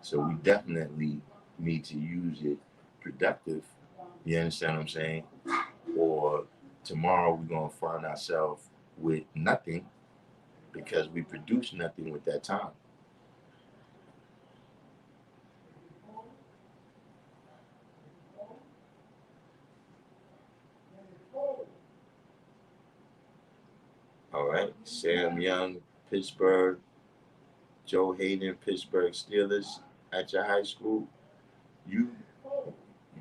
A: So we definitely need to use it productive. You understand what I'm saying? Or tomorrow we're gonna find ourselves with nothing because we produce nothing with that time. Sam Young, Pittsburgh, Joe Hayden, Pittsburgh Steelers at your high school. You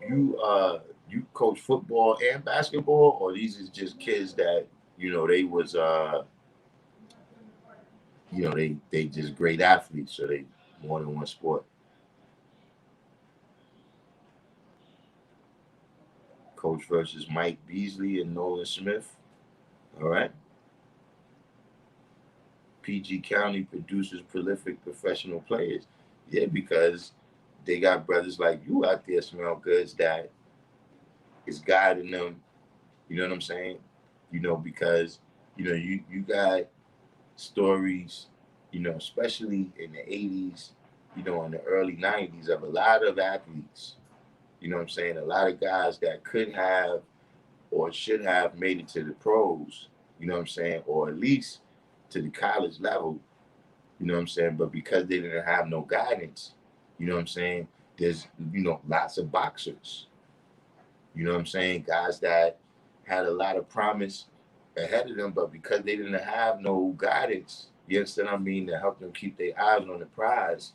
A: you you coach football and basketball, or these is just kids that they was they just great athletes, so they more than one sport. Coach versus Mike Beasley and Nolan Smith. All right. PG County produces prolific professional players. Yeah, because they got brothers like you out there, Smell Goods, that is guiding them. You know what I'm saying? Because you got stories, especially in the 80s, in the early 90s of a lot of athletes. You know what I'm saying? A lot of guys that could have or should have made it to the pros, you know what I'm saying? Or at least to the college level, you know what I'm saying? But because they didn't have no guidance, you know what I'm saying? There's, lots of boxers, you know what I'm saying? Guys that had a lot of promise ahead of them, but because they didn't have no guidance, you understand what I mean, to help them keep their eyes on the prize,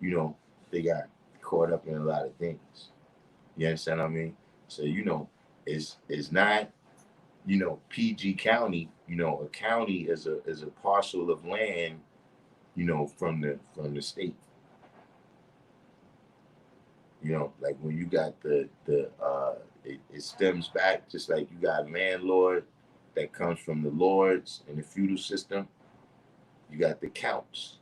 A: they got caught up in a lot of things. You understand what I mean? So, it's not, PG County, a county is a parcel of land, from the state. Like when you got it stems back just like you got landlord that comes from the lords in the feudal system. You got the counts,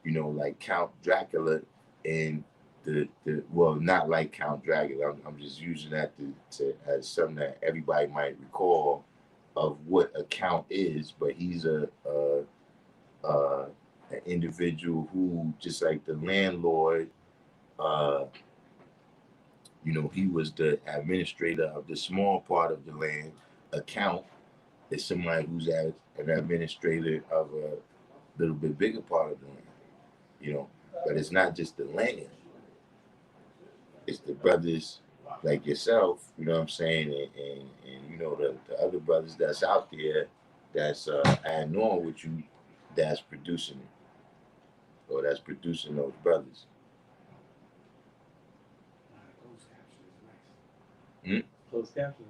A: like Count Dracula and the well, not like Count Dracula. I'm just using that to as something that everybody might recall of what a count is, but he's an individual who, just like the landlord, uh, he was the administrator of the small part of the land. A count is somebody who's an administrator of a little bit bigger part of the land, But it's not just the land. It's the brothers like yourself, you know what I'm saying? And the other brothers that's out there that's adding on with you, that's producing it, or that's producing those brothers.
B: Closed caption.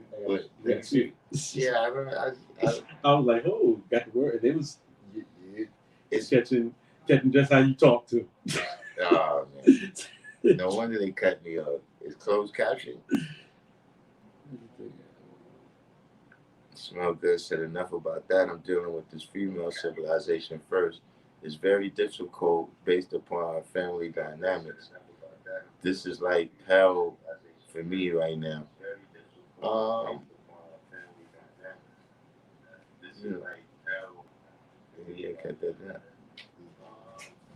A: Yeah, I remember.
B: I was like, oh, got the word. It was it's catching just how you talk to.
A: Oh man, no wonder they cut me off. It's closed caption. Smell Good said enough about that. I'm dealing with this female civilization first. It's very difficult based upon our family dynamics. This is like hell for me right now. Yeah, cut that down.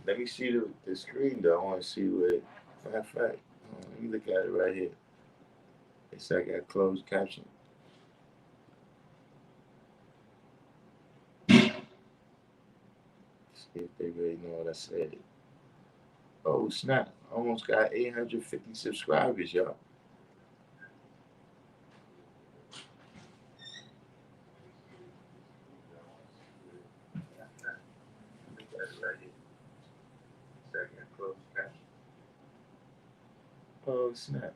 A: Let me see the screen though. I want to see what. Matter of fact, let me look at it right here. It's like a closed caption. See if they really know what I said. Oh snap! Almost got 850 subscribers, y'all. Oh snap!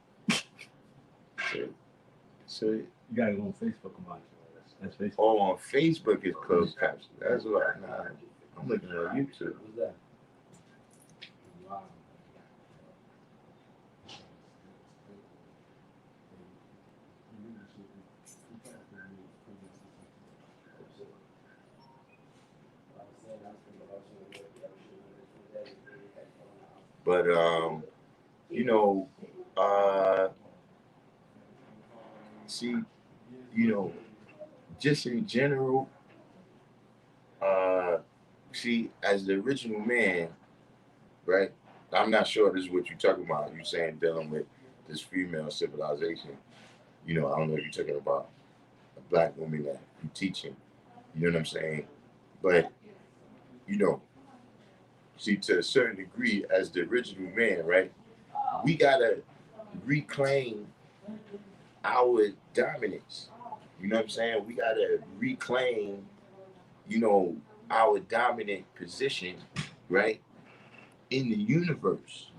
A: So
B: you got it on Facebook, that's Facebook.
A: Oh, on Facebook is closed caption. That's what. Nah, I'm looking on YouTube.
B: What's that? Wow.
A: But see, just in general, see, as the original man, right? I'm not sure this is what you're talking about. You're saying dealing with this female civilization. I don't know if you're talking about a black woman that you're teaching. You know what I'm saying? But, you know, see, to a certain degree, as the original man, right? We gotta reclaim our dominance. You know what I'm saying? We gotta reclaim, you know, our dominant position, right, in the universe.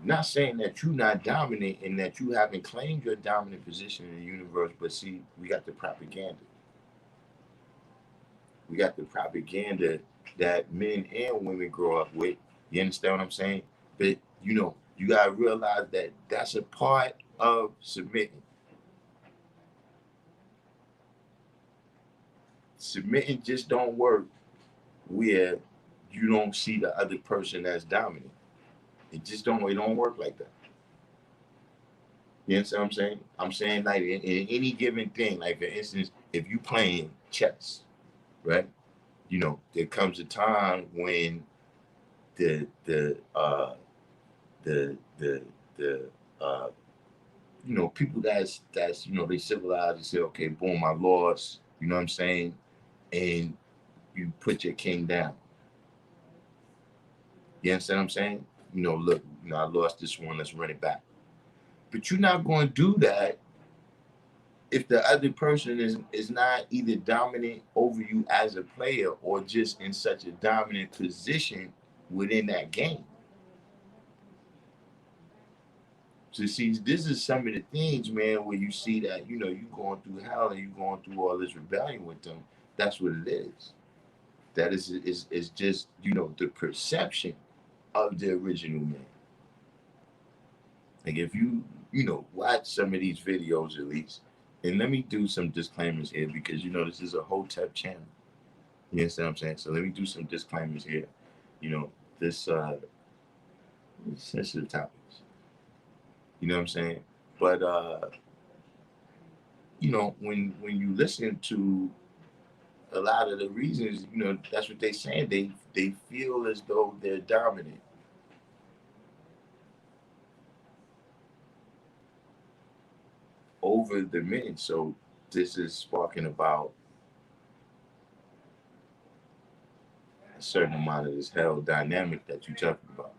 A: Not saying that you're not dominant and that you haven't claimed your dominant position in the universe, but see, we got the propaganda. We got the propaganda that men and women grow up with. You understand what I'm saying? But you know, you gotta realize that that's a part of submitting. Submitting just don't work where you don't see the other person as dominant. It don't work like that. You understand what I'm saying? I'm saying like in any given thing, like for instance, if you playing chess, right? You know, there comes a time when the the uh the the the uh you know, people that's you know, they civilize and say, okay, boom, I lost, you know what I'm saying? And you put your king down. You understand what I'm saying? You know, look, you know, I lost this one, let's run it back. But you're not going to do that if the other person is not either dominant over you as a player or just in such a dominant position within that game. So see, this is some of the things, man, where you see that, you know, you going through hell and you going through all this rebellion with them. That's what it is. That is just, you know, the perception of the original man. Like if you know, watch some of these videos at least, and let me do some disclaimers here because you know this is a Hotep channel. You understand what I'm saying? So let me do some disclaimers here. You know, this sensitive topics. You know what I'm saying? But you know, when you listen to a lot of the reasons, you know, that's what they're saying. They feel as though they're dominant over the men. So this is sparking about a certain amount of this hell dynamic that you're talking about.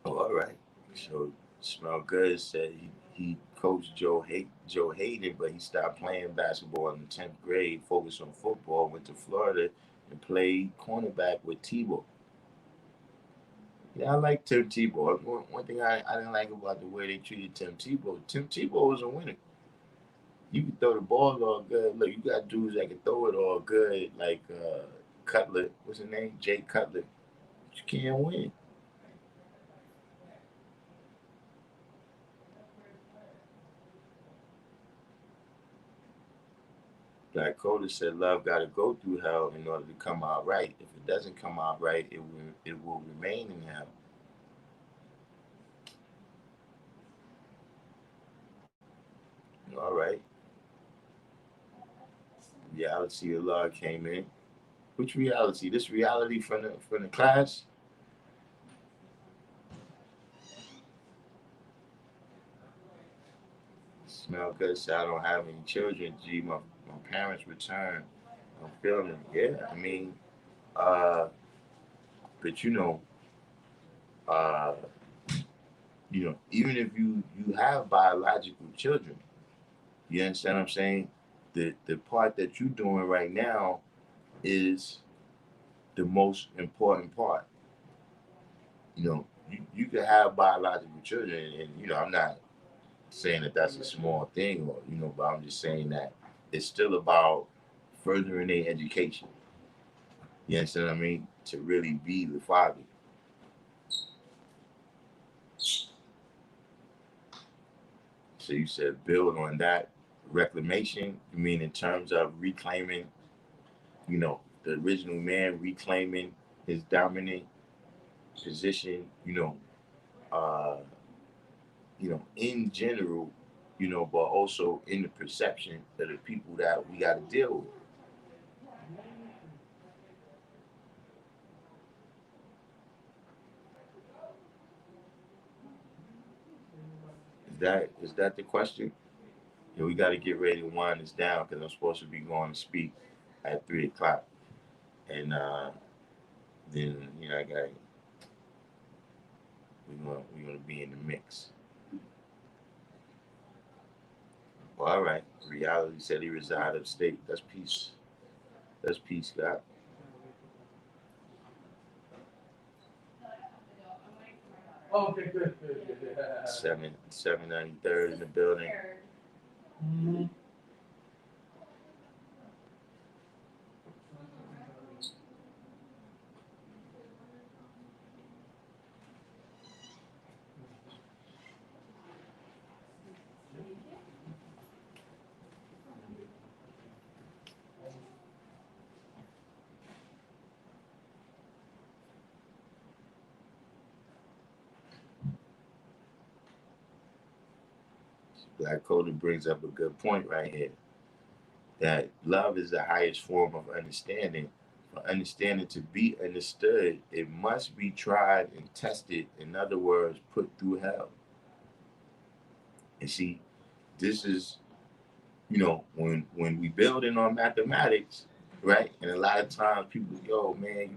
A: Oh, all right. So Smell Good said he coached Joe Hayden, but he stopped playing basketball in the 10th grade, focused on football, went to Florida and played cornerback with Tebow. Yeah, I like Tim Tebow. One thing I didn't like about the way they treated Tim Tebow was a winner. You can throw the ball all good. Look, you got dudes that can throw it all good, like Cutler. What's his name? Jay Cutler. But you can't win. Black Coda said love got to go through hell in order to come out right. If it doesn't come out right, it will remain in hell. All right. Reality of love came in. Which reality? This reality from the class? Smell Good said I don't have any children. Gee, my parents returned. I'm feeling it. Yeah, I mean, uh, but uh, even if you have biological children, you understand what I'm saying? The part that you're doing right now is the most important part. You could have biological children, and I'm not saying that that's a small thing, or but I'm just saying that it's still about furthering their education. You understand what I mean? To really be the father. So you said build on that reclamation. You mean in terms of reclaiming, the original man reclaiming his dominant position, uh, in general, but also in the perception of the people that we got to deal with. Is that the question? We got to get ready to wind this down because I'm supposed to be going to speak at 3 o'clock, and then I got we're gonna be in the mix. Well, all right. Reality said he reside upstate. That's peace. That's peace, God. 793rd in the building.
B: Mm-hmm.
A: Black Coda brings up a good point right here. That love is the highest form of understanding. For understanding to be understood, it must be tried and tested. In other words, put through hell. And see, this is, when we building on mathematics, right? And a lot of times people, yo, man,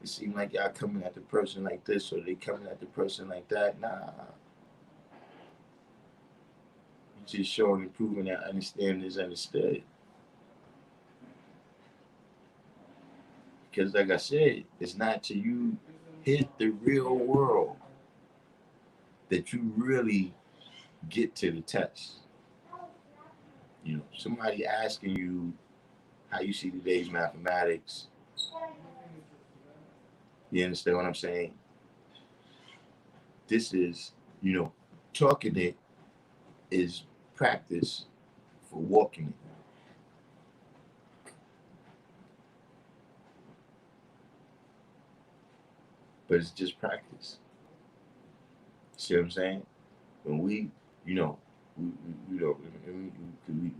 A: it seems like y'all coming at the person like this, or they coming at the person like that. Nah, you just showing and proving that understanding is understood. Because like I said, it's not till you hit the real world that you really get to the test. Somebody asking you how you see today's mathematics. You understand what I'm saying? This is, talking it is practice for walking it. But it's just practice. See what I'm saying? When we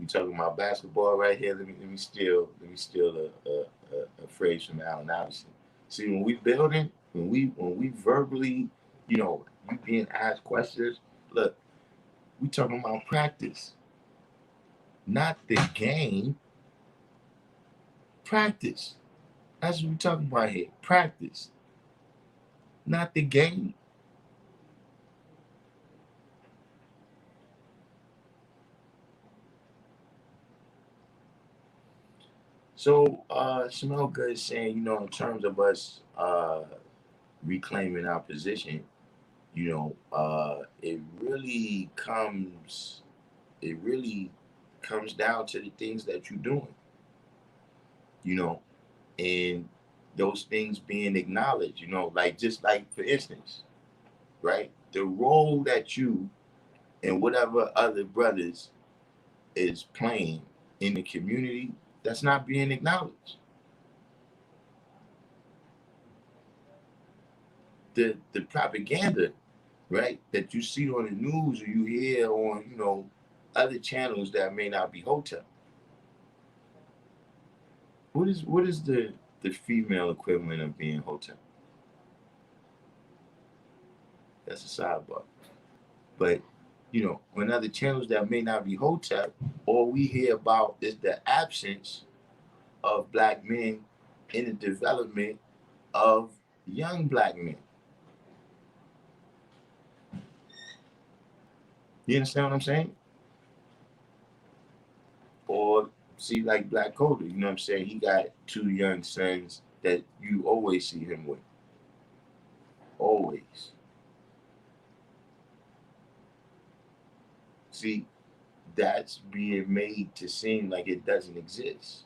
A: talking about basketball right here. Let me steal a phrase from Allen Iverson. See, when we building, when we verbally, you being asked questions. Look, we talking about practice, not the game. Practice. That's what we talking about here. Practice, not the game. So, Smell Good is saying, in terms of us reclaiming our position, it really comes down to the things that you're doing, and those things being acknowledged, like just like for instance, right, the role that you and whatever other brothers is playing in the community, that's not being acknowledged. The propaganda, right, that you see on the news or you hear on, other channels that may not be hotel. What is the female equivalent of being hotel? That's a sidebar. But on other channels that may not be hotel, all we hear about is the absence of black men in the development of young black men. You understand what I'm saying? Or see, like Black Coda, you know what I'm saying? He got two young sons that you always see him with. Always. See, that's being made to seem like it doesn't exist.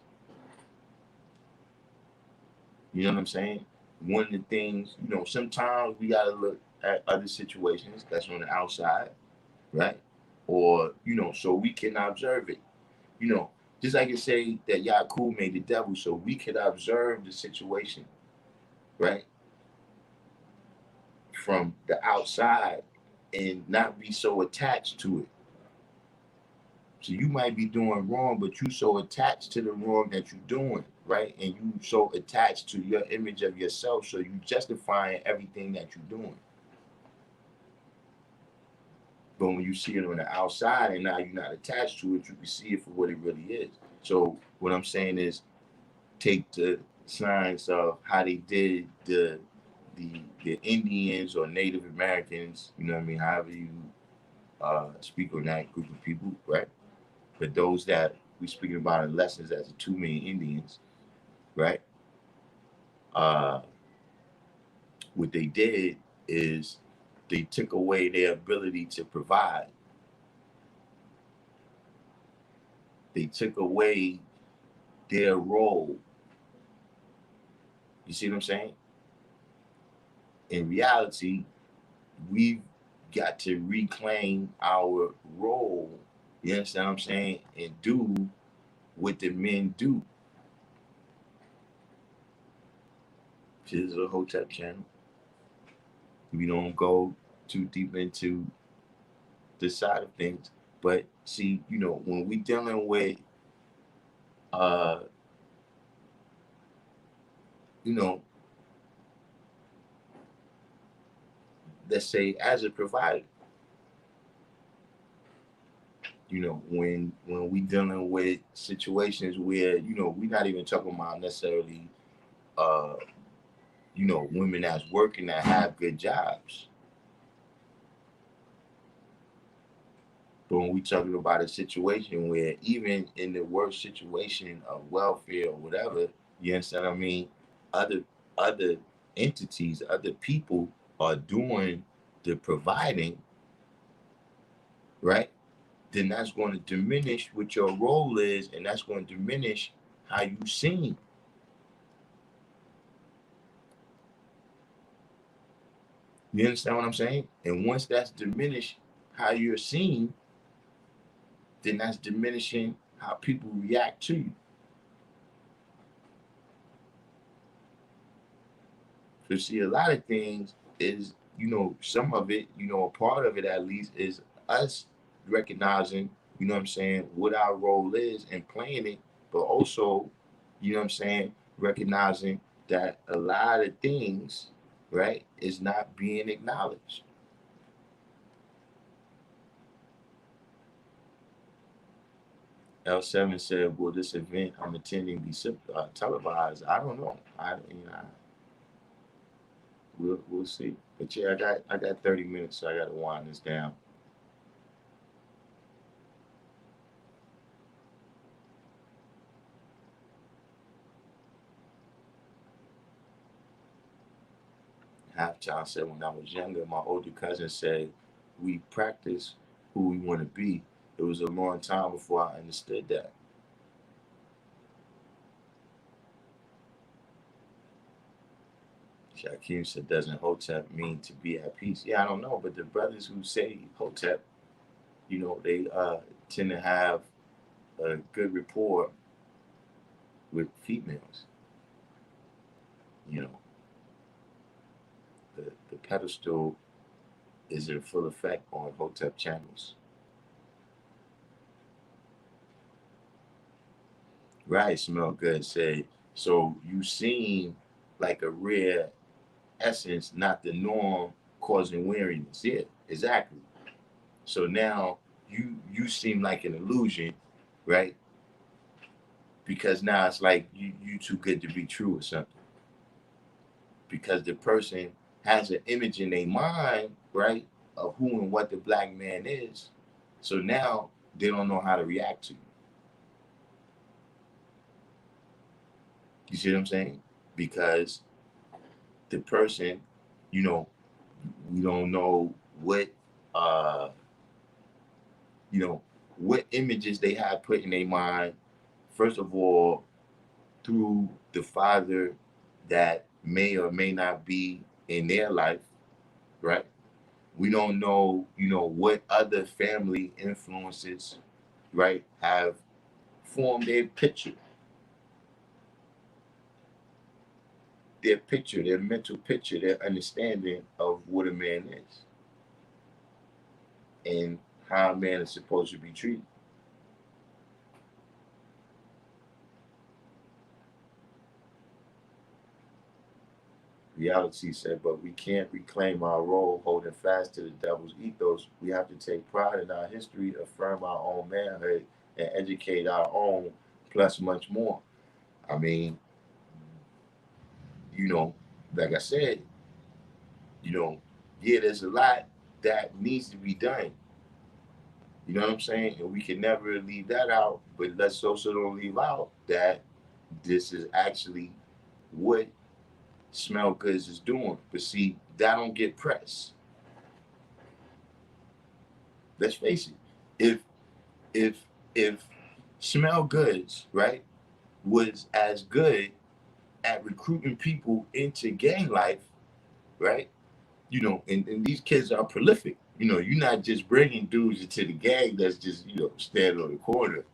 A: You know what I'm saying? One of the things, sometimes we got to look at other situations that's on the outside, right? Or, so we can observe it. Just like you say that Yakub made the devil, so we could observe the situation, right? From the outside and not be so attached to it. So you might be doing wrong, but you so attached to the wrong that you're doing, right? And you so attached to your image of yourself, so you justifying everything that you're doing. But when you see it on the outside and now you're not attached to it, you can see it for what it really is. So what I'm saying is take the science of how they did the the Indians or Native Americans, you know what I mean, however you speak on that group of people, right? But those that we speaking about in lessons as the 2 million Indians, right? Uh, what they did is they took away their ability to provide. They took away their role. You see what I'm saying? In reality, we've got to reclaim our role. You understand what I'm saying? And do what the men do. This is a Hotep channel. We don't go too deep into the side of things. But see, you know, when we dealing with uh, you know, let's say as a provider, you know, when we dealing with situations where, you know, we're not even talking about necessarily uh, you know, women that's working that have good jobs. But when we talking about a situation where even in the worst situation of welfare or whatever, you understand what I mean? Other other entities, other people are doing the providing, right? Then that's going to diminish what your role is, and that's going to diminish how you seen. You understand what I'm saying? And once that's diminished how you're seen, then that's diminishing how people react to you. So see, a lot of things is, you know, some of it, you know, a part of it at least is us recognizing, you know what I'm saying, what our role is and playing it, but also, you know what I'm saying, recognizing that a lot of things, right, is not being acknowledged. L7 said, "Will this event I'm attending be televised?" I don't know. We'll see. But yeah, I got 30 minutes, so I got to wind this down. Half Child said, "When I was younger, my older cousin said we practice who we want to be. It was a long time before I understood that." Shakim said, "Doesn't Hotep mean to be at peace?" Yeah, I don't know, but the brothers who say Hotep, you know, they tend to have a good rapport with females. You know, the pedestal is in full effect on Hotep channels. Right, Smell Good said, "So you seem like a rare essence, not the norm, causing weariness." Yeah, exactly. So now you seem like an illusion, right? Because now it's like you too good to be true or something. Because the person has an image in their mind, right, of who and what the black man is. So now they don't know how to react to you. You see what I'm saying? Because the person, you know, we don't know what uh you know, what images they have put in their mind, first of all, through the father that may or may not be in their life, right? We don't know, you know, what other family influences, right, have formed their mental picture, their understanding of what a man is and how a man is supposed to be treated. Reality said, "But we can't reclaim our role holding fast to the devil's ethos. We have to take pride in our history, affirm our own manhood, and educate our own, plus much more." I mean, you know, like I said, You know, yeah, there's a lot that needs to be done. You know what I'm saying? And we can never leave that out, but let's also don't leave out that this is actually what Smell Goods is doing. But see, that don't get press. Let's face it. If if if Smell Goods, right, was as good at recruiting people into gang life, right? You know, and these kids are prolific. You know, you're not just bringing dudes into the gang that's just, you know, standing on the corner.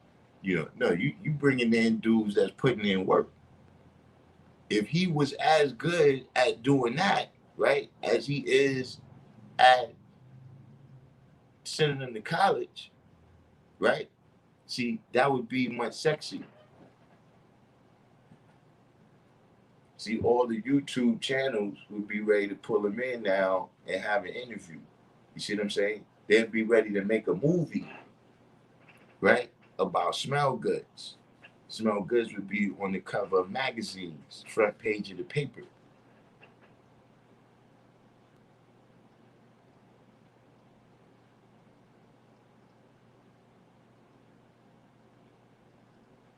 A: You know, no, you bringing in dudes that's putting in work. If he was as good at doing that, right, as he is at sending them to college, right? See, that would be much sexier. See, all the YouTube channels would be ready to pull him in now and have an interview. You see what I'm saying? They'd be ready to make a movie, right, about Smell Goods. Smell Goods would be on the cover of magazines, front page of the paper.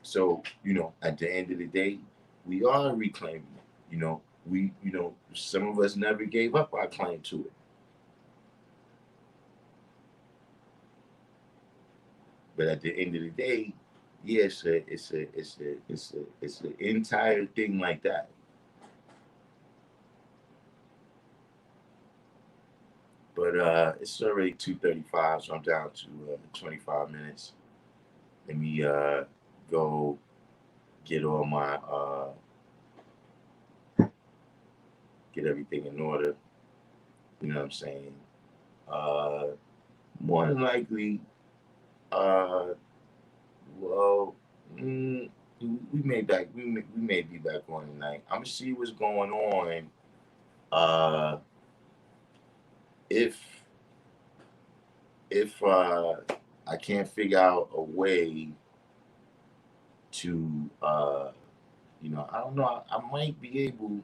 A: So, you know, at the end of the day, we are reclaiming it. You know, some of us never gave up our claim to it. But at the end of the day, yeah, it's an entire thing like that. But it's already 2:35, so I'm down to 25 minutes. Let me go get all my get everything in order. You know what I'm saying? Uh, More than likely, uh, well, we may we may be back on tonight. I'm gonna see what's going on. Uh, if if I can't figure out a way to you know, I don't know. I might be able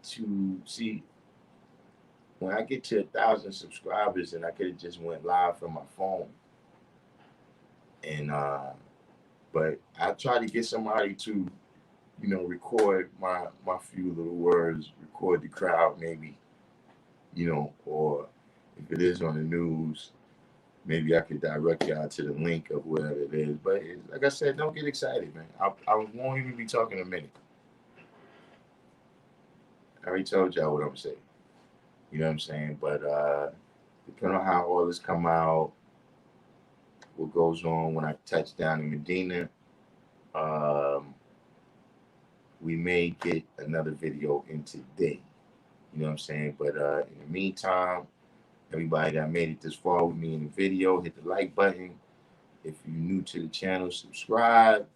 A: to see when I get to 1,000 subscribers, and I could have just went live from my phone. And but I try to get somebody to, you know, record my few little words, record the crowd maybe, you know, or if it is on the news, maybe I could direct y'all to the link of wherever it is. But like I said, don't get excited, man. I won't even be talking a minute. I already told y'all what I'm saying. You know what I'm saying? But depending on how all this come out, what goes on when I touch down in Medina, um, we may get another video in today. You know what I'm saying? But in the meantime, everybody that made it this far with me in the video, hit the like button. If you're new to the channel, subscribe.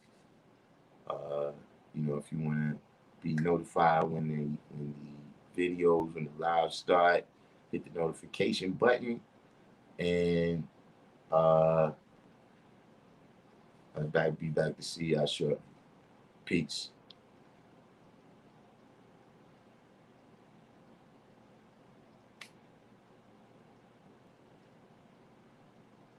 A: Uh, you know, if you want to be notified when the videos, when the lives start, hit the notification button. And I'll be back to see y'all shortly. Peace.